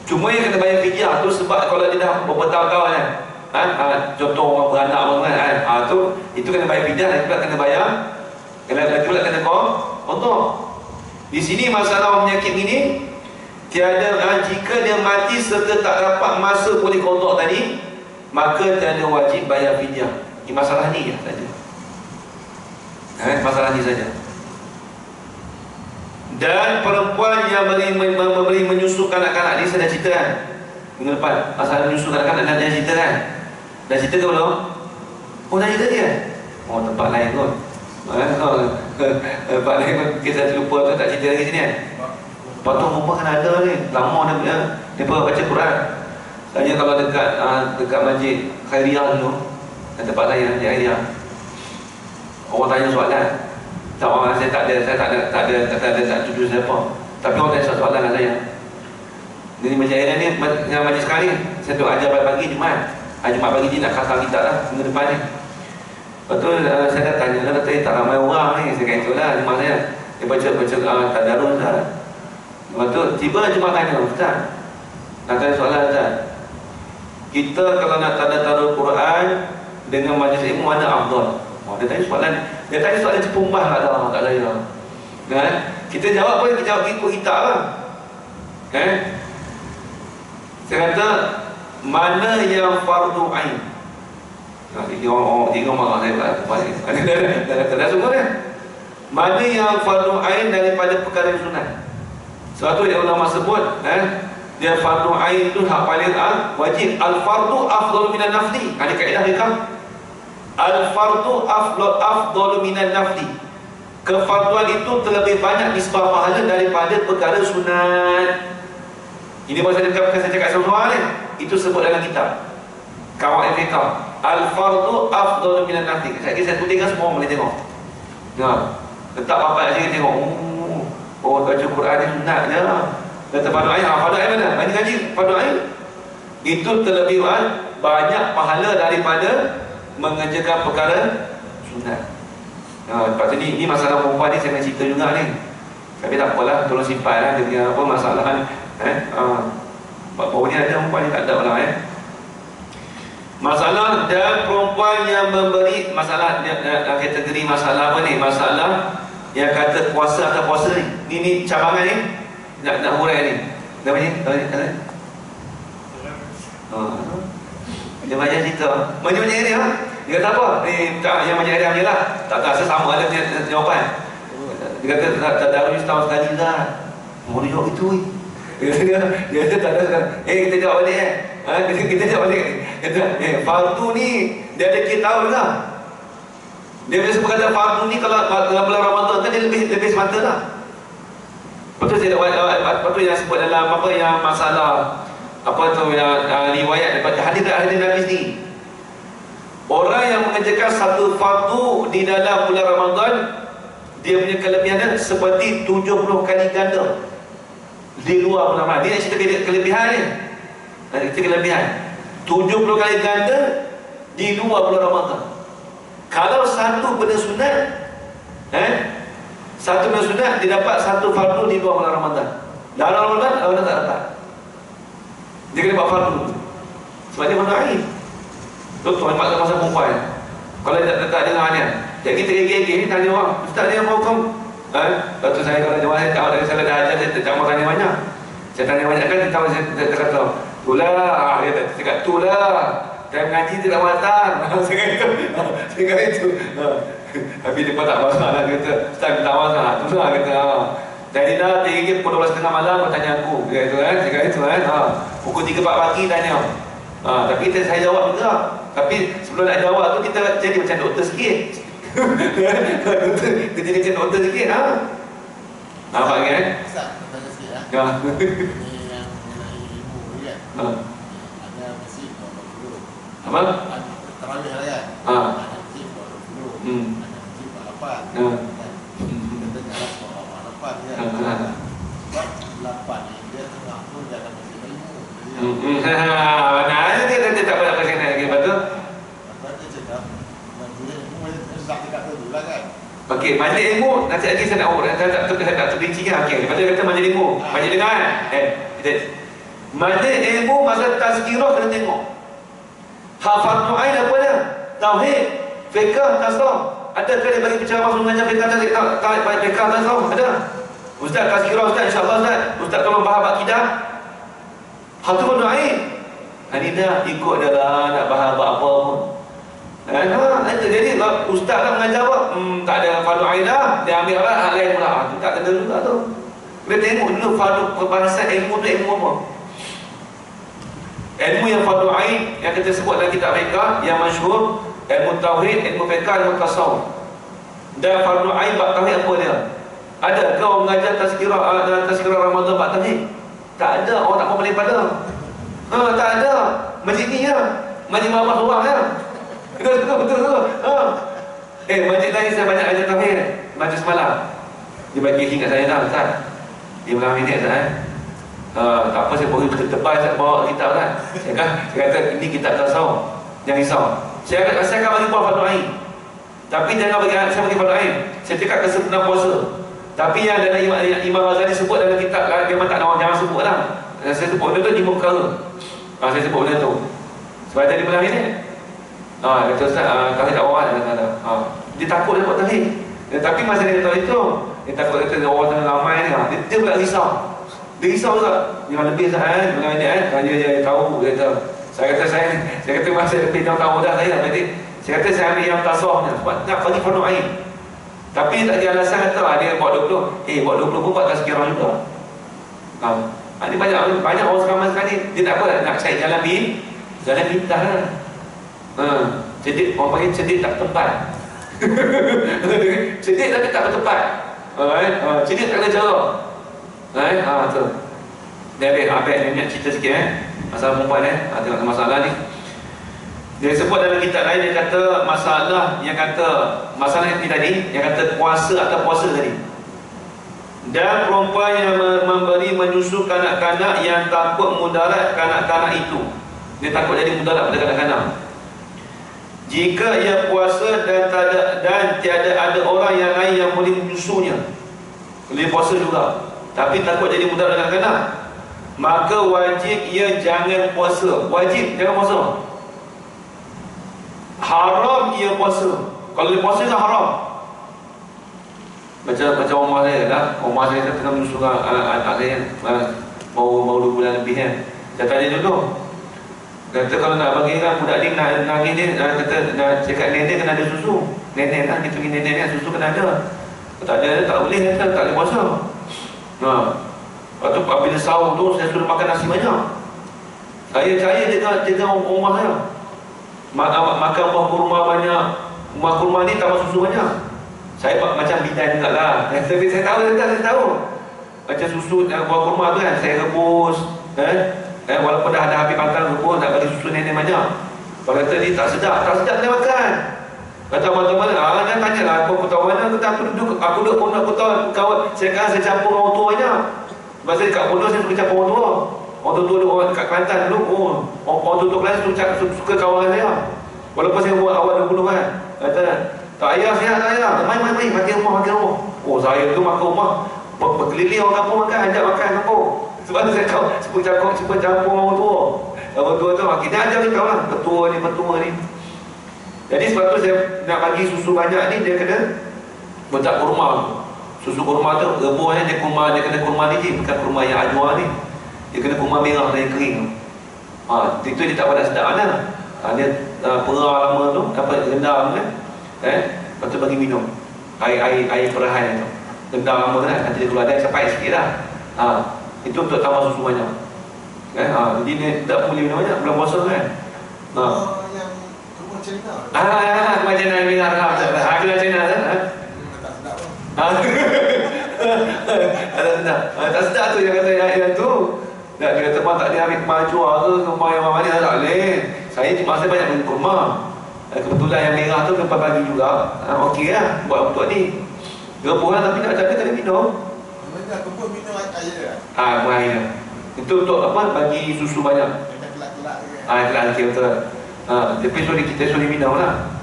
Cuma yang kena bayar fidyah tu sebab kalau dia dah bertahun-tahun contoh orang beranak kan, itu kena bayar fidyah dan juga kena bayar kena qada. Di sini masalah orang penyakit ini tiada jika dia mati serta tak dapat masa boleh qada tadi, maka tiada wajib bayar fidyah. Ini masalah ni saja. Masalah ni saja. Dan perempuan yang memberi menyusu kanak-kanak ni saya dah cerita kan minggu depan. Masalah menyusu kanak-kanak dah cerita kan. Dah cerita ke belum? Dah cerita dia. Tempat lain kot. Tempat lain kot. Kita lupa tu tak cerita lagi sini kan. Lepas tu rumah kan ada ni. Lama dia baca Quran. Tanya kalau dekat masjid Khairiyah dulu, tempat lain masjid Khairiyah, orang tanya soalan. Tak, orang saya tak ada tuju siapa. Tapi orang tanya soalan dengan saya. Jadi masjid Khairiyah ni yang masjid sekarang ni, saya duduk ajar pagi Jumaat. Jumaat pagi ni nak khatam kitab lah minggu depan ni. Lepas tu saya dah tanya lah, kata tak ramai orang ni. Saya kata itulah rumah saya. Dia baca tadarus lah. Lepas tu tiba Jumaat tanya, Ustaz, nak tanya soalan Ustaz, kita kalau nak tadarus Quran dengan majlis ilmu mana afdal? Dia tanya soalan cepumbah lah dalam kat saya. Kan? Kita jawab pun kita jawab ikut kitab lah. Saya kata mana yang fardu ain? Tiga marah saya balik. Ada semua dia. Mana yang fardu ain daripada perkara yang sunat? Sebab tu yang ulama sebut dia fardu ain tu hak paling wajib. Al-fardu afdalu minan nafli. Ada kaedah dia kan? Al-fardu afdalu minan nafli. Kefarduan itu terlebih banyak nisbah pahala daripada perkara sunat. Ini bukan saya cakap semua ni. Itu sebut dalam kitab Qawaid Fiqh. Al-fardu afdalu minan nafli. Saya tuliskan semua boleh tengok. Letak papan sini tengok. Baca Quran ni sunat je. Kata fardu ain. Fardu ain mana? Ini kaji fardu ain. Itu terlebih banyak pahala daripada mengerjakan perkara sunat. Lepas tu ni masalah perempuan ni saya nak cerita juga ni. Tapi tak apalah, tolong simpan lah dia punya apa masalah. 'Bak bau ni ada, perempuan ni tak ada pula. Masalah dan perempuan yang memberi masalah kategori masalah apa ni? Masalah yang kata puasa atau puasa ni. Ni cabangan ni. Nak hurai ni. Dah banyak? Dia banyak cerita. Banyak-banyak ni ha? Dia kata apa? Ni yang banyak dia lah. Tak rasa sama ada jawapan. Dia kata tadarus tahun sekali dah. Mau dia jawab itu. Dia kata tak ada sekarang. Kita jawab balik kita jawab balik. Kata fardu ni dia ada kita tahu lah. Dia biasa berkata fardu ni kalau bulan Ramadan kan dia lebih semata lah. Betul saya betul yang sebut dalam apa yang masalah apa tu yang riwayat daripada hadis Nabi sendiri. Orang yang mengerjakan satu fardu di dalam bulan Ramadan, dia punya kelebihannya seperti 70 kali ganda di luar bulan Ramadan. Dia nak cerita kelebihan ni. Kita kelebihan 70 kali ganda di luar bulan Ramadan. Kalau satu benda sunat, satu benda sunat dia dapat satu fardu di luar bulan Ramadan. Dalam Ramadan tak dapat. Dia kena buat fardu. Sebab dia menarik. Contoh masa perempuan. Kalau tak dengar ni, jadi kita gigi ni tanya orang, ustaz dia mau kom? Lepas tu saya kalau jawab saya tahu dari saya dah ajar saya tak mau tanya banyak. Saya tanya banyak kan dia tahu saya kata itulah, dia cakap itulah. Time ngaji tidak matang. Saya kata itu. Tapi dia pun tak masalah lah. Dia kata, Ustaz minta masalah. Itulah kata. Jadi dah 3 pukul 12.30 malam kau tanya aku. Dia kata itu kan. Dia kata itu. Pukul 3-4 pagi tanya. Tapi saya jawab juga. Tapi sebelum nak jawab tu kita jadi macam doktor sikit. Kita jadi macam doktor sikit. Nampak kan? Ustaz, tanya sikit lah. Ya. Ini yang mengenai ilmu ni kan. Ada masjid buat 20. Apa? Terawih lah kan. Ada masjid buat 20. Ada masjid buat 8. Kita tanya lah buat 8 je. Sebab 8 ni dia tengah pun dia akan masjid ilmu. Nah, dia tak boleh apa kena lagi. Lepas tu dia cakap majlis ilmu dia tak cakap tu lah kan. okey, majlis ilmu nanti lagi saya nak terperinci kan. Okey, lepas tu dia kata majlis ilmu. Majlis dengar majlis ilmu masa tazkirah kena tengok. Hafal Ain apa dia? Tauhid, fiqh, tasawuf. Adakah dia bagi penceramah suruh mengajar fiqh, tasawuf? Ada. Ustaz tazkirah ustaz, insya-Allah ustaz. Ustaz tolong faham akidah. Hafal Ain. Ini dah ikut dia lah nak faham apa pun. Jadi ustaz nak mengajar apa? Tak ada fardu ain dah. Dia ambil lah hal lain pula. Tu tak kena juga tu. Kita tengok dulu fardu perbahasan ilmu tu ilmu apa. Ilmu yang fardu ain yang kita sebut dalam kitab fiqh yang masyhur, ilmu tauhid, ilmu fiqh, ilmu tasawuf. Dan fardu ain bab tauhid apa dia? Ada ke orang mengajar tazkirah Ramadan bab tauhid? Tak ada, orang tak mau boleh pada. Tak ada. Masjid ni ya. Masjid Muhammad Surah ya. Betul. Masjid lain saya banyak ajar tauhid. Majlis semalam. Dia bagi ingat saya dah Ustaz. Dia bilang ini Ustaz tak apa saya boleh tebal saya bawa kitab kan. Saya kata ini kitab tasawuf. Jangan risau. Saya akan bagi buat fardu ain. Tapi jangan bagi saya bagi fardu ain. Saya cakap kesempurnaan puasa. Tapi yang dalam Imam Ghazali sebut dalam kitab dia memang tak ada orang jangan sebut lah. Saya sebut benda tu 5 perkara. Saya sebut benda tu. Sebab tadi bilang ini. Kata Ustaz tauhid tak orang kata. Dia takut dia buat tauhid. Tapi masa dia tahu itu, dia takut kata orang tengah ramai ni. Dia pula risau. Dia risau juga. Yang lebih Ustaz bilang ini dia tahu dia kata. Saya kata masa lebih tahu dah saya berarti. Saya kata saya ambil yang tasawufnya sebab nak bagi fardu ain. Tapi tak ada alasan kata dia buat 20. Buat 20 pun buat tazkirah juga. Ini banyak orang sekarang sekali dia tak apa nak cari jalan pintas lah. Cedik, orang panggil cedik tak tepat. Cedik tapi tak bertepat. Cedik tak ada cara. Tu. Dia ambil cerita sikit masalah perempuan tengok masalah ni. Dia sebut dalam kitab lain, dia kata masalah yang tadi yang kata puasa atau puasa tadi. Dan perempuan yang memberi menyusu kanak-kanak yang takut mudarat kanak-kanak itu. Dia takut jadi mudarat pada kanak-kanak. Jika ia puasa dan tiada ada orang yang lain yang boleh menyusunya, boleh puasa juga, tapi takut jadi mudarat pada kanak-kanak, maka wajib ia jangan puasa. Wajib jangan puasa. haram ia puasa. Kalau dia puasa kan haram. Macam rumah saya lah. Rumah saya tengah menyusul anak saya mau 2 bulan lebih kan. Saya tanya dulu. Kata kalau nak bagi kan budak ni nangis ni, kata cakap nenek kena ada susu. Nenek kan, kita pergi nenek kan, susu kena ada. Tak ada, tak boleh, tak boleh puasa. Lepas tu bila sahur tu saya suruh makan nasi banyak. Saya jaga rumah saya. Makan buah kurma banyak. Buah kurma ni tambah susu banyak. Saya macam bidan juga lah. Tapi saya tahu. Macam susu buah kurma tu kan, saya rebus. Walaupun dah ada habis pantang rebus, nak bagi susu nenek banyak. Kalau kata ni tak sedap dia makan. Kata mana-mana, jangan tanya lah, aku tahu mana, kata aku duduk pun aku tahu kawan, saya campur orang tua banyak. Masa dekat pondok saya suka campur orang tua. Orang tua duduk dekat Kelantan dulu, orang tua Kelantan suka kawan saya. Walaupun saya buat awal dulu kan. Kata, tak ayah, main, makan rumah. Oh, saya tu makan rumah, berkeliling orang kampung makan, ajak makan kampung. Sebab tu saya tahu, cuba campur orang tua. Orang tua tu, kita ajar kita lah, petua ni. Jadi sebab tu saya nak bagi susu banyak ni, dia kena letak kurma. Susu kurma tu, rebusnya dia kena kurma ni je, bukan kurma yang ajwa ni. Dia kena kurma merah dan kering. Itu dia tak pada sedap mana. Dia perah lama tu, rendam kan. Lepas tu bagi minum air perahan tu. Rendam lama kan, nanti dia keluar, dia capai sikit lah. Itu untuk tambah susu banyak. Jadi dia tak boleh minum banyak, bulan puasa kan. Yang rumah Cina. Macam nak minum lah. Aku dah Cina kan. Tak sedap pun. Tak sedap tu yang kata yang tu. Dia kata tak dia ambil kemajuan ke rumah yang mana tak boleh. Saya cuma banyak minum kurma. Kebetulan yang merah tu lepas pagi juga. Okey lah buat untuk ni. Rebus lah tapi nak jaga kena minum. Macam aku pun minum air lah. Air. Itu untuk apa? Bagi susu banyak. Macam kelak-kelak ke. Kelak betul. Tapi kita suruh minum lah.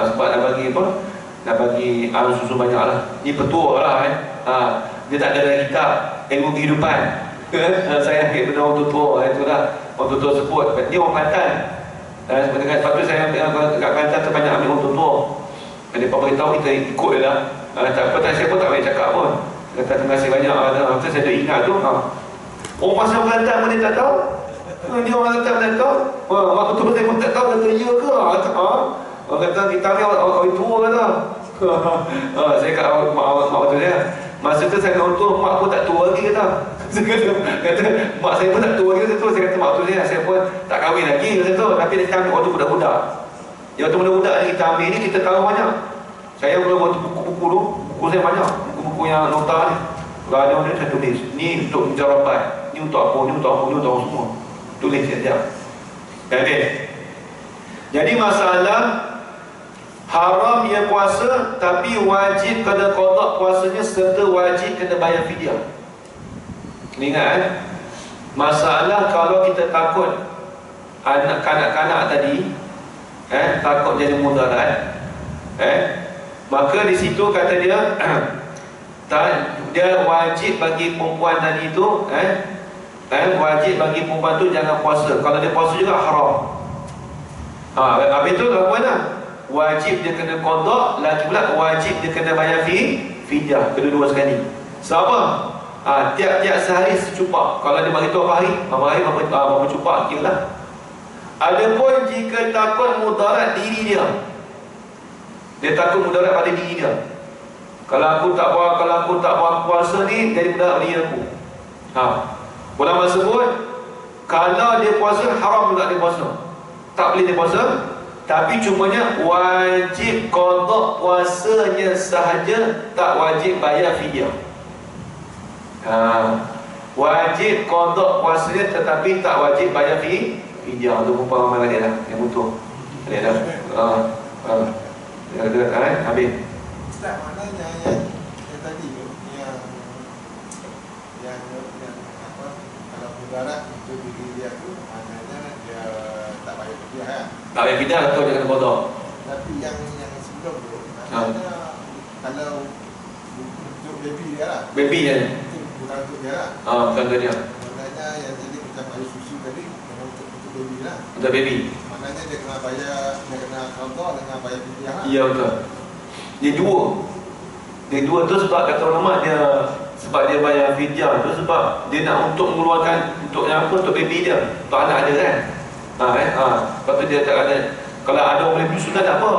Sebab nak bagi apa? Nak bagi susu banyak lah. Ni petua lah dia tak ada dalam kitab ilmu kehidupan. Saya ambil benda orang tua. Itulah orang tua sebut. Ni orang Kelantan. Sebab tu saya ambil kat Kelantan tu banyak ambil orang tua. Dia beritahu kita ikut je lah. Tak apa, saya pun tak boleh cakap pun. Kata terima kasih banyak. Saya dah ingat tu. Orang pasal Kelantan pun dia tak tahu. Dia orang Kelantan tak tahu. Waktu tu saya pun tak tahu. Kata ya ke? Orang kata kita ni orang tua kata. Saya kat mak tu dia. Masa tu saya kat orang tua, mak pun tak tua lagi kata. Kata mak saya pun tak tua lagi kata tu. Saya kata mak tu dia, saya pun tak kahwin lagi kata tu. Tapi dia ambil waktu budak-budak. Dia waktu budak-budak ni kita ambil ni, kita tahu banyak. Saya buat buku-buku tu, buku saya banyak. Buku-buku yang nota ni. Kalau ada orang saya tulis. Ni untuk jarapan. Ni untuk apa, ni untuk apa, ni untuk apa semua. Tulis sekejap. Okay. Jadi masalah haram ia puasa, tapi wajib kena qada puasanya serta wajib kena bayar fidyah. Ingat masalah kalau kita takut kanak-kanak tadi takut jadi mudarat, maka di situ kata dia dia wajib bagi perempuan tadi tu wajib bagi perempuan tu jangan puasa. Kalau dia puasa juga haram. Habis tu apa mana? Wajib dia kena qada, lagi pula wajib dia kena bayar fidyah kedua-dua sekali. Sebab tiap-tiap sehari secupak. Kalau dia bagi tu apa hari berapa cupak kiralah. Adapun jika takut mudarat diri dia, dia takut mudarat pada diri dia. Kalau aku tak buat puasa ni, jadi mudarat pada diri aku. Ulama sebut kalau dia puasa haram juga dia puasa. Tak boleh dia puasa, tapi cumanya wajib qada puasanya sahaja, tak wajib bayar fidyah. Wajib qada puasanya tetapi tak wajib bayar fidyah. Untuk perempuan ramai dia lah yang butuh. Dia dah habis. Ustaz, maknanya yang tadi tu yang apa, kalau mudarat untuk diri dia tu maknanya dia tak bayar fidyah kan? Tak bayar fidyah atau dia kena qada. Tapi yang sebelum tu maknanya kalau untuk baby dia lah. Baby je. Bukan untuk dia lah. Bukan untuk dia. Maknanya yang tadi macam air susu tadi, untuk baby lah. Untuk baby. Maknanya dia kena bayar, dia kena qada dengan bayar fidyah lah. Ya betul. Dia dua. Dia dua tu sebab kata ulama dia sebab dia bayar fidyah tu sebab dia nak untuk mengeluarkan untuk yang apa, untuk baby dia, untuk anak dia kan. Lepas tu dia tak ada, kalau ada orang boleh menyusukan tak apa.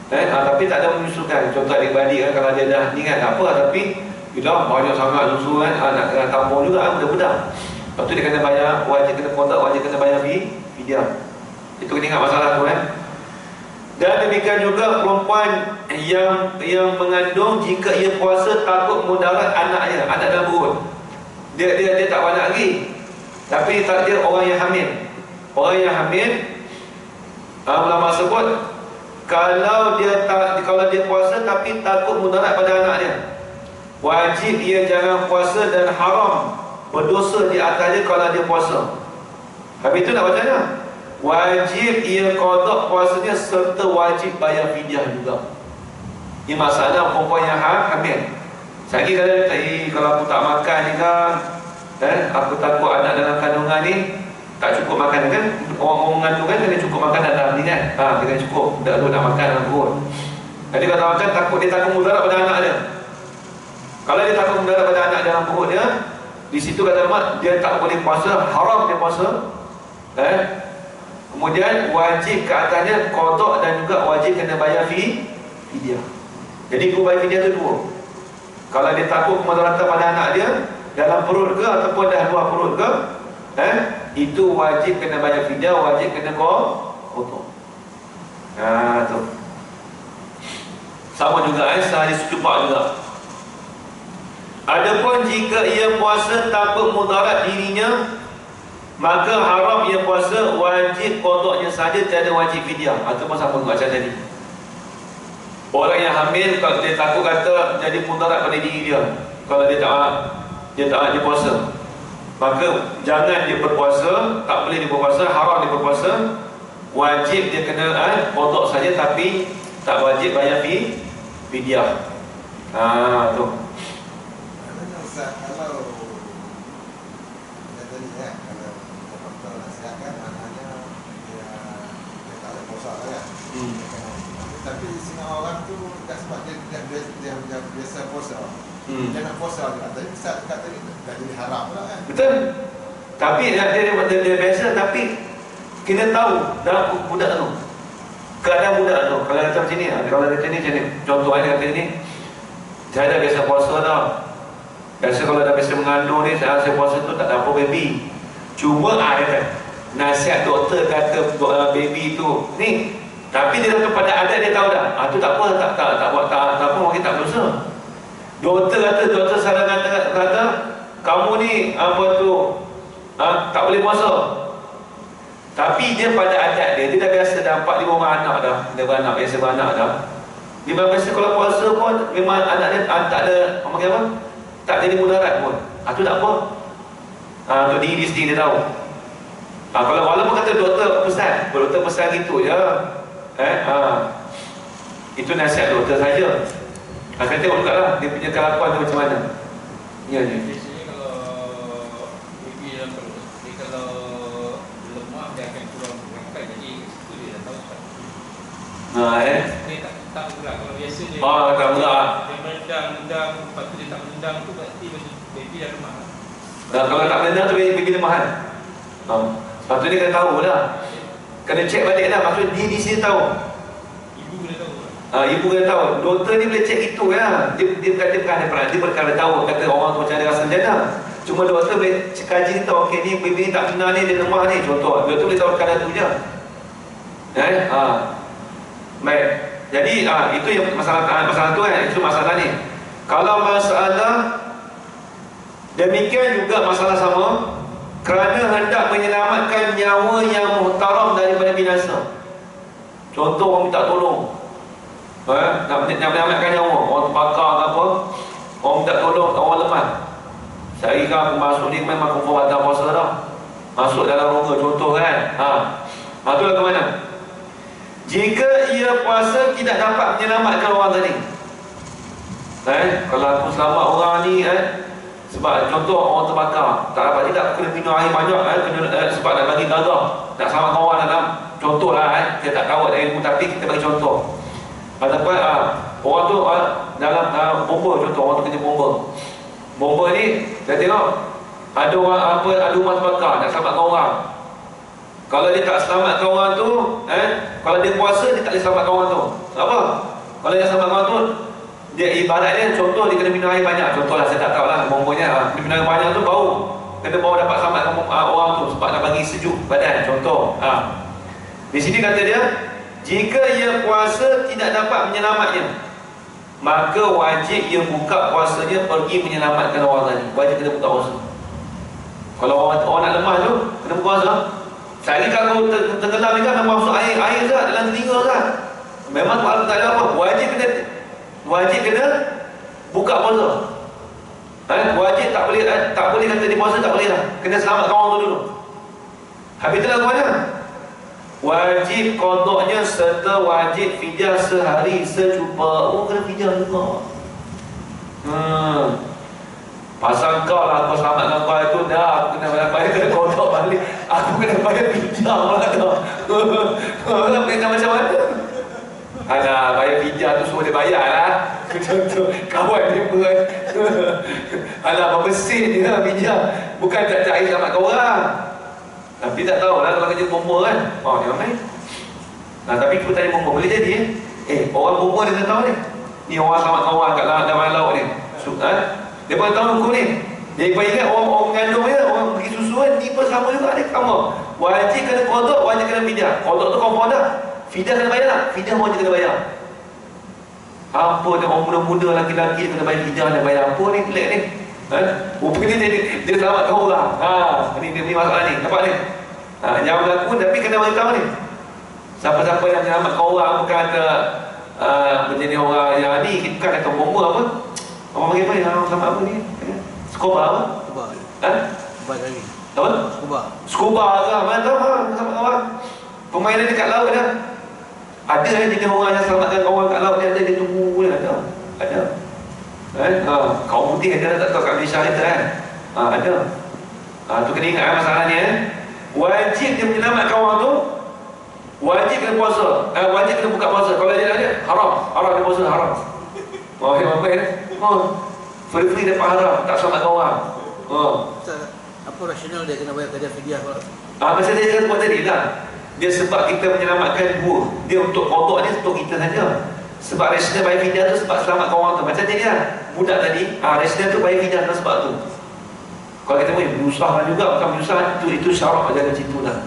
Tapi tak ada menyusukan. Contoh adik-beradik kan, kalau dia dah ni kan tak apa, tapi bila banyak sangat susu kan, nak kena tampung juga kan, budak-budak. Lepas tu dia kena bayar, wajib kena kontak, wajib kena bayar fidyah. Itu kena ingat masalah tu kan. Dan demikian juga perempuan yang mengandung, jika ia puasa takut mudarat anaknya, anak dalam perut. Dia tak beranak lagi. Tapi takdir orang yang hamil. Orang yang hamil, ulama sebut kalau dia puasa tapi takut mudarat pada anak dia, wajib ia jangan puasa dan haram berdosa di atas dia kalau dia puasa. Habis itu nak baca mana? Wajib ia qada puasanya serta wajib bayar fidyah juga. Ini masalah perempuan yang hamil. Lagi kalau aku tak makan ni kan, aku takut anak dalam kandungan ni tak cukup makan kan. Orang mengandung kan kena cukup makan dalam ni kan. Kena cukup. Tak nak makan dalam perut. Jadi kalau tak makan, dia takut mudarat pada anak dia. Kalau dia takut mudarat pada anak dalam perut dia, di situ kata ulama dia tak boleh puasa, haram dia puasa. Kemudian wajib ke atasnya qada dan juga wajib kena bayar fidyah. Jadi bayar fidyah tu dua. Kalau dia takut mudarat pada anak dia dalam perut ke ataupun dah luar perut ke, itu wajib kena bayar fidyah, wajib kena qada. Tu. Sama juga sehari secupak juga. Adapun jika ia puasa takut mudarat dirinya, maka haram ia puasa, wajib qadanya saja, tiada wajib fidyah. Itu pasal apa macam tadi. Orang yang hamil kalau dia takut kata jadi mudarat pada diri dia, kalau dia tak puasa, maka jangan dia berpuasa, tak boleh dia berpuasa, haram dia berpuasa. Wajib dia kena qada saja tapi tak wajib bayar fidyah. Tu. Maknanya Ustaz, kalau yang tadi kalau doktor nasihatkan maknanya dia tak ada puasa lah kan. Tapi setengah orang tu tak sebab dia biasa puasa. Dia nak puasa juga. Tapi Ustaz kata tadi dah jadi haram pula kan. Betul. Tapi dia biasa, tapi kena tahu dalam budak tu, keadaan budak tu. Kalau datang sini, kalau dia macam ni, contoh dia kata ni, saya dah biasa puasa dah. Biasa kalau dah biasa mengandung ni, saya puasa tu tak ada apa baby. Cuma nasihat doktor kata baby tu ni, tapi dia datang pada adat dia tahu dah. Tu tak apa, tak buat tak apa, orang kita tak berdosa. Doktor salah kata kamu ni apa tu tak boleh puasa. Tapi dia pada adat dia dah biasa dah 4-5 orang anak dah. Dia biasa beranak dah. Dia biasa kalau puasa pun memang anak dia tak ada apa? Tak jadi mudarat pun. Tu tak apa. Untuk diri dia sendiri dia tahu. Kalau walaupun kata doktor pesan gitu je. Itu nasihat doktor saja. Saya tengok juga lah dia punya kelakuan tu macam mana. Ya. Biasanya kalau baby dalam perut, dia kalau lemah dia akan kurang makan, jadi itu dia dah tahu tak. Dia tak bergerak. Kalau biasa dia tak bergerak. Dia menendang, lepas tu dia tak menendang tu berarti baby dah lemah. Kalau tak menendang tu baby lemah kan. Lepas tu dia kena tahu lah. Kena cek balik lah. Maksud dia di sini tahu. Ibu kena tahu. Ibu kena tahu. Doktor ni boleh cek itu ya. Dia perkara tahu. Kata orang tu macam ada rasa jana. Cuma doktor boleh kaji tahu. Okey ni baby ni tak benar ni, dia lemah ni. Contoh. Doktor boleh tahu perkara tu je. Baik. Jadi itu yang masalah tu kan. Itu masalah ni. Kalau masalah demikian juga masalah sama, kerana hendak menyelamatkan nyawa yang muhtaram daripada binasa. Contoh orang minta tolong, nak menyelamatkan nyawa, orang terbakar ke apa, orang minta tolong, orang lemah. Saya kan aku masuk ni memang aku batal puasa dah. Masuk dalam rongga contoh kan. Itulah ke mana? Jika ia puasa tidak dapat menyelamatkan orang tadi. Kalau aku selamat orang ni Sebab contoh orang terbakar, tak dapat tidak kena minum air banyak sebab nak bagi gagah, nak selamat kawan dalam. Contohlah saya tak tahu ada ilmu tapi kita bagi contoh. Ataupun orang tu dalam bomba, contoh orang tu kerja bomba. Bomba ni saya tengok ada orang ada rumah terbakar nak selamatkan orang. Kalau dia tak selamatkan orang tu, kalau dia puasa dia tak boleh selamatkan orang tu. Apa? Kalau dia selamatkan orang tu, dia ibarat dia contoh dia kena minum air banyak. Contohlah saya tak tahu lah bombanya dia minum air banyak tu bau. Kena bau dapat selamatkan orang tu sebab nak bagi sejuk badan. Contoh. Di sini kata dia, jika ia puasa tidak dapat menyelamatnya, maka wajib ia buka puasanya pergi menyelamatkan orang tadi. Wajib kena buka puasa. Kalau orang nak lemah tu kena buka puasa. Sehari kalau tenggelam ni kan memang masuk air Zat dalam telinga Zat. Memang tak ada apa. Wajib kena buka puasa. Wajib tak boleh kata dia puasa, tak boleh lah. Kena selamatkan orang tu dulu. Habis tu lagu mana? Wajib qadanya serta wajib fidyah sehari secuba. Oh, kena fidyah juga. Pasal kau lah, kau selamatkan kau itu dah, aku kena bayar kena kodok balik. Aku kena bayar fidyah pula tu. Kau nak macam mana? Alah, bayar fidyah tu semua dia bayar lah. Contoh, kawan dia pun alah, berapa sen dia fidyah. Bukan tak cari selamatkan orang. Tapi tak tahulah kalau kerja bomba kan. Dia main. Tapi kita tanya bomba boleh jadi orang bomba dia tak tahu ni. Ni orang selamatkan orang kat dalam laut ni. Dia pun tahu hukum ni. Dia pun ingat orang mengandung dia, orang pergi susuan, ni pun sama juga ada kamu. Wajib kena qada, wajib kena fidyah. Qada tu confirm dah. Fidyah kena bayar tak? Fidyah wajib kena bayar. Apa dia orang muda-muda lelaki-lelaki kena bayar fidyah, dia bayar apa ni pelik ni? Rupanya dia selamatkan orang. Ni masalah ni. Nampak ni? Yang berlaku tapi kena beritahu ni. Siapa-siapa yang menyelamatkan orang bukan kata menjadi orang yang ni, kita bukan kata bomba apa. Orang panggil apa yang selamat apa ni? Scuba apa? Scuba lagi. Apa? Scuba ke? Mana tahu selamatkan orang. Permainan dekat laut dah. Ada jenis orang yang selamatkan orang kat laut dia ada, dia tunggu dia ada. Kaum putih ada tak tahu kat Malaysia kita kan? Ada. Tu kena ingat masalah ni Wajib dia menyelamatkan orang tu, wajib kena puasa. Wajib kena buka puasa. Kalau dia ada haram dia puasa haram. Apa ya? Free dapat haram, tak selamatkan orang. Apa rasional dia kena bayar kerja fidyah pula? Masa dia kata buat tadi lah. Dia sebab kita menyelamatkan dua. Dia untuk kodok ni untuk kita saja. Sebab rasional bayar fidyah tu sebab selamatkan orang tu. Macam tadi lah budak tadi, rasional tu bayar fidyah tu sebab tu. Kalau kita berusaha juga, bukan berusaha, itu syarat jaga situ lah.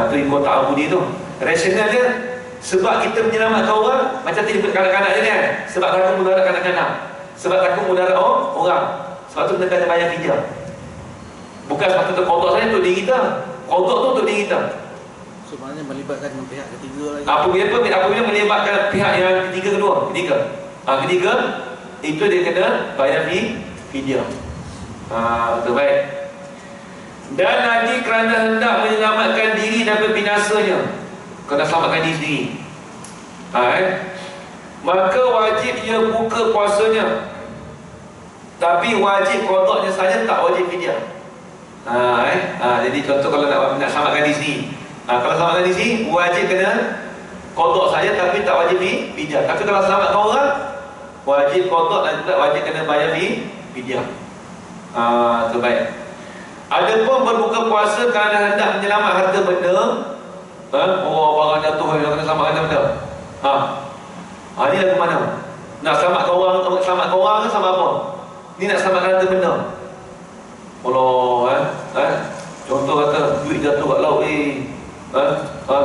Tu ikut ta'abudi tu. Rasional dia sebab kita menyelamatkan orang. Macam tadi kanak-kanak dia kan, sebab takut mudarat kanak-kanak, sebab takut mudarat orang. Sebab tu kita kena bayar fidyah. Bukan sebab kita kodok saja untuk diri kita. Kodok tu untuk diri kita. Sebenarnya melibatkan pihak ketiga lagi. Apabila melibatkan pihak yang ketiga. Ketiga itu dia kena bayar fidyah. Betul, baik. Dan lagi kerana hendak menyelamatkan diri daripada binasanya, kena selamatkan diri sendiri, maka wajib ia buka puasanya. Tapi wajib qadanya saja, tak wajib fidyah. Jadi contoh kalau nak selamatkan diri sendiri, kalau selamatkan diri sendiri wajib kena qada saja tapi tak wajib fidyah. Tapi kalau selamatkan orang wajib qada dan juga wajib kena bayar fidyah. Terbaik. Adapun berbuka puasa kerana hendak menyelamat harta benda, barang jatuh yang kena selamatkan harta benda. Ni lagu mana? Nak selamatkan orang ke sama apa? Ni nak selamatkan harta benda. Allah, contoh kata duit jatuh kat laut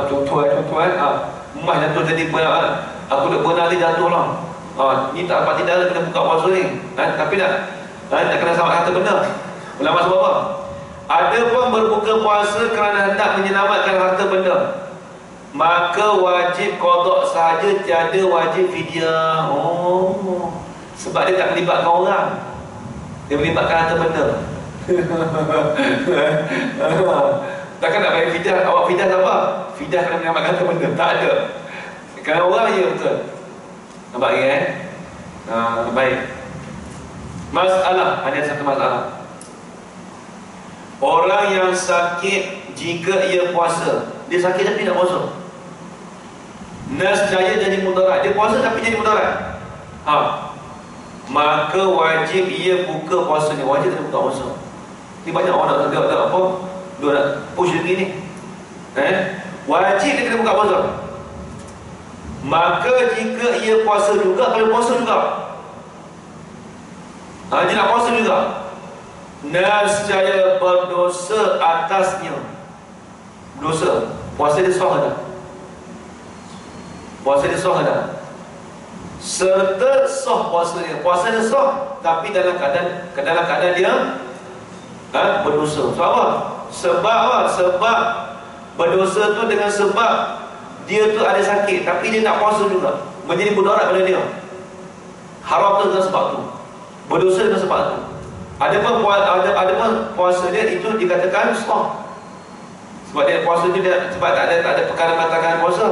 contoh emas jatuh jadi aku dah pernah dia jatuh lah. Ni tak dapat tidak kena buka puasa ni. Tapi nak kena selamatkan harta benda. Ulama sebab apa? Ada pun berbuka puasa kerana hendak menyelamatkan harta benda, maka wajib qada sahaja, tiada wajib fidyah. Sebab dia tak melibatkan orang, dia melibatkan harta benda. Takkan nak bayar fidyah. Awak fidyah apa? Fidyah kena menyelamatkan harta benda. Tak ada. Kerana orang je betul. Nampak ke Baik. Masalah, hanya satu masalah. Orang yang sakit jika ia puasa, dia sakit tapi tak puasa, nescaya jadi mudarat. Dia puasa tapi jadi mudarat. Maka wajib ia buka puasanya. Wajib dia buka puasa. Ni banyak orang nak apa? Dia nak push lagi ni. Wajib dia kena buka puasa. Maka jika ia puasa juga, kalau puasa juga, dia nak puasa juga, nescaya berdosa atasnya. Dosa. Puasa dia sah dah. Puasa dia sah dah. Serta sah puasa dia. Puasa dia sah, tapi dalam keadaan dia berdosa. Sebab apa? Sebab berdosa tu dengan sebab dia tu ada sakit, tapi dia nak puasa juga, menjadi mudarat pada dia. Haram tu dengan sebab tu, berdosa dengan sebab tu. Adapun puasa dia itu dikatakan sah. Sebab dia puasa tu sebab tak ada perkara batalkan puasa.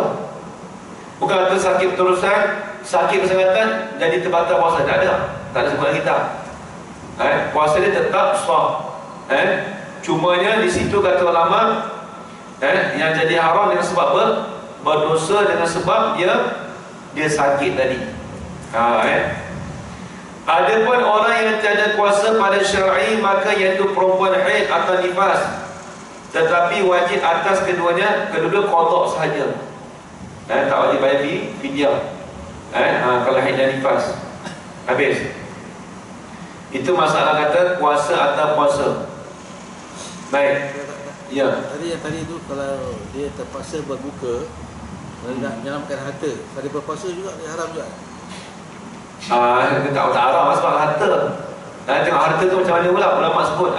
Bukan kata sakit terusan, sakit kesehatan jadi terbatal puasa. Tak ada sebut lagi tak. Puasa dia tetap sah. Cumanya di situ kata ulama, yang jadi haram dengan sebab berdosa dengan sebab dia sakit tadi. Adapun orang yang tiada kuasa pada syar'i, maka iaitu perempuan haid atau nifas, tetapi wajib atas keduanya kedua qada sahaja. Tak wajib bayar fidyah. Kalau haid dan nifas, habis. Itu masalah kata kuasa atau puasa. Baik. Ya. Tadi tu kalau dia terpaksa berbuka, nak menyelamatkan harta, pada berpuasa juga dia haram juga. Tak haram sebab harta. Tengok harta tu macam mana pula ulama sebut.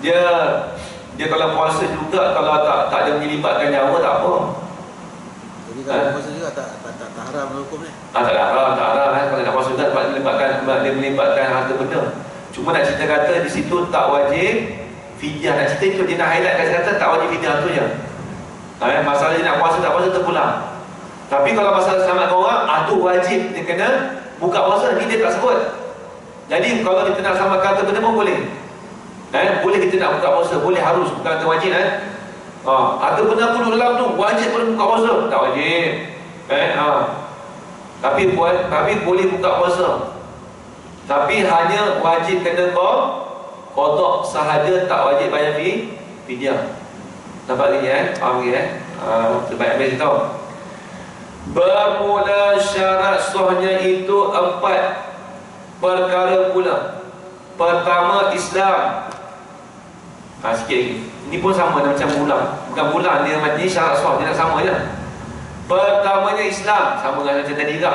Dia kalau puasa juga, kalau tak ada menyelibatkan nyawa, tak apa. Jadi kalau puasa juga tak haram hukum ni. Tak haram. Kalau nak puasa juga sebab dia melibatkan harta benda. Cuma nak cerita kata di situ tak wajib fidyah. Nak cerita itu, dia nak highlight kata tak wajib fidyah tu je. Masalah dia nak puasa tak puasa terpulang. Tapi kalau masalah selamatkan orang, tu wajib dia kena buka puasa. Ni dia tak sebut. Jadi kalau kita nak selamatkan harta benda pun boleh. Boleh kita nak buka puasa, boleh, harus, bukan kata wajib. Harta benda pun dalam tu wajib pun buka puasa, tak wajib. Tapi boleh buka puasa. Tapi hanya wajib kena qada sahaja, tak wajib bayar fidyah. Nampak lagi faham lagi terbaik habis tahu. Bermula syarat sahnya itu 4 perkara pula. Pertama, Islam. Sikit lagi. Ini pun sama macam bulan. Bukan bulan dia macam ni, syarat sah dia nak sama je. Pertamanya Islam, sama dengan macam tadi juga.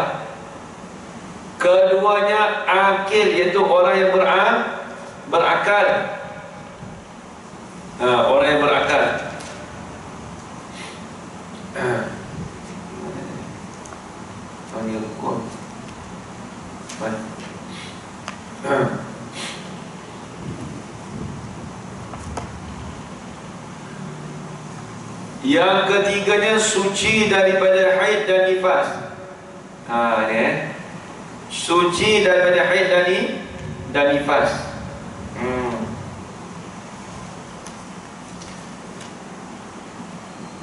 Keduanya akil, iaitu orang yang berakal. Orang yang berakal. Panggil hukum. Yang ketiganya suci daripada haid dan nifas. Suci daripada haid dan nifas.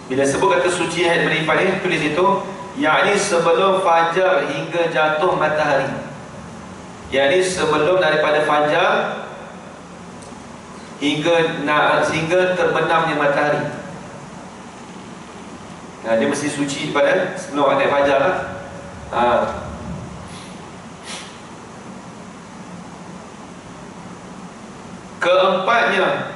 Bila sebut kata suci haid dan nifas ni, tulis itu, yakni sebelum fajar hingga jatuh matahari. Yakni sebelum daripada fajar hingga terbenamnya matahari. Dia mesti suci pada sebelum ada fajar lah. Keempatnya,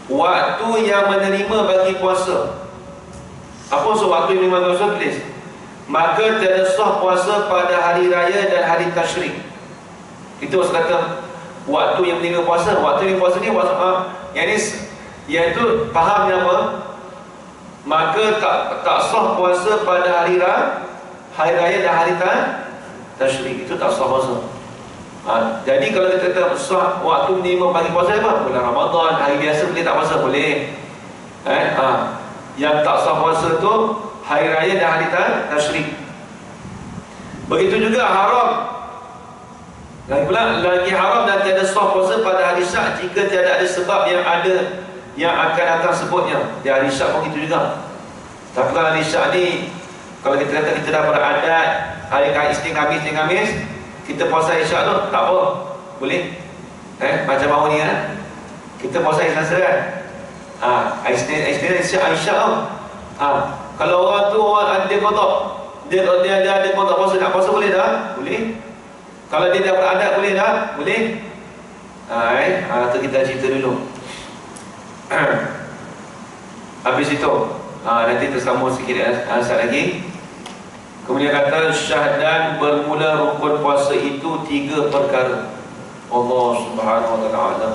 waktu yang menerima bagi puasa. Apa maksud waktu yang menerima puasa? Tulis. Maka tiada sah puasa pada hari raya dan hari tasyrik. Itu maksud kata waktu yang menerima puasa. Waktu yang puasa ni iaitu fahamnya apa? Maka tak sah puasa pada hari raya dan hari tasyrik. Itu tak sah puasa. Jadi kalau kita kata sah waktu menerima bagi puasa apa? Bulan Ramadan, hari biasa boleh tak puasa? Boleh. Yang tak sah puasa tu hari raya dan hari tasyrik. Begitu juga haram Lagi pula lagi haram dan tiada sah puasa pada hari Syak jika tiada ada sebab yang ada yang akan datang sebutnya. Di hari Syak pun itu juga. Tapi kalau hari Syak ni, kalau kita kata kita dah beradat hari Isnin, Khamis, kita puasa hari Syak tu tak apa, boleh. Macam baru ni kan, kita puasa hari Selasa kan. Hari Syak tu. Kalau orang tu dia kotak, dia ada kotak puasa, nak puasa boleh tak? Boleh. Kalau dia dah beradat boleh tak? Boleh. Tu kita cerita dulu. Habis itu nanti tersambung sikit asal lagi. Kemudian kata syahdan bermula rukun puasa itu 3 perkara. Allah Subhanahu wa taala.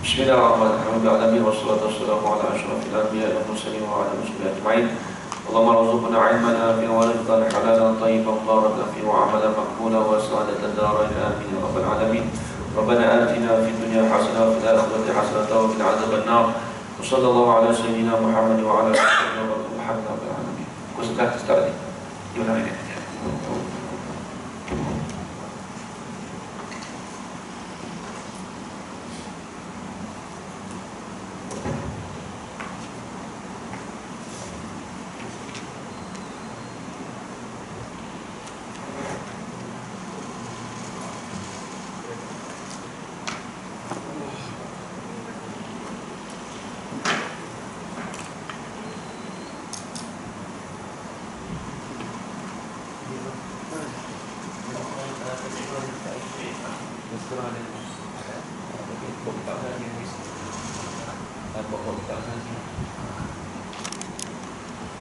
Bismillahirrahmanirrahim. Wassalatu wassalamu ala asyrafil anbiya'i wal mursalin wa ala alihi ajma'in. Allahumma rzuqna 'ilman nafi'an wa rizqan halalan tayyiban mubarakan fihi wa 'amalan maqbulan wa sa'adatan darain amin ya rabbal alamin. Rabbana atina fid dunya hasanah wa fil akhirati hasanah wa qina adzaban nar. Wassallallahu ala sayyidina Muhammad wa ala alihi wa sahbihi. Aku suka start ni. Gimana ni? Pokok tak ada. Pokok tak ada.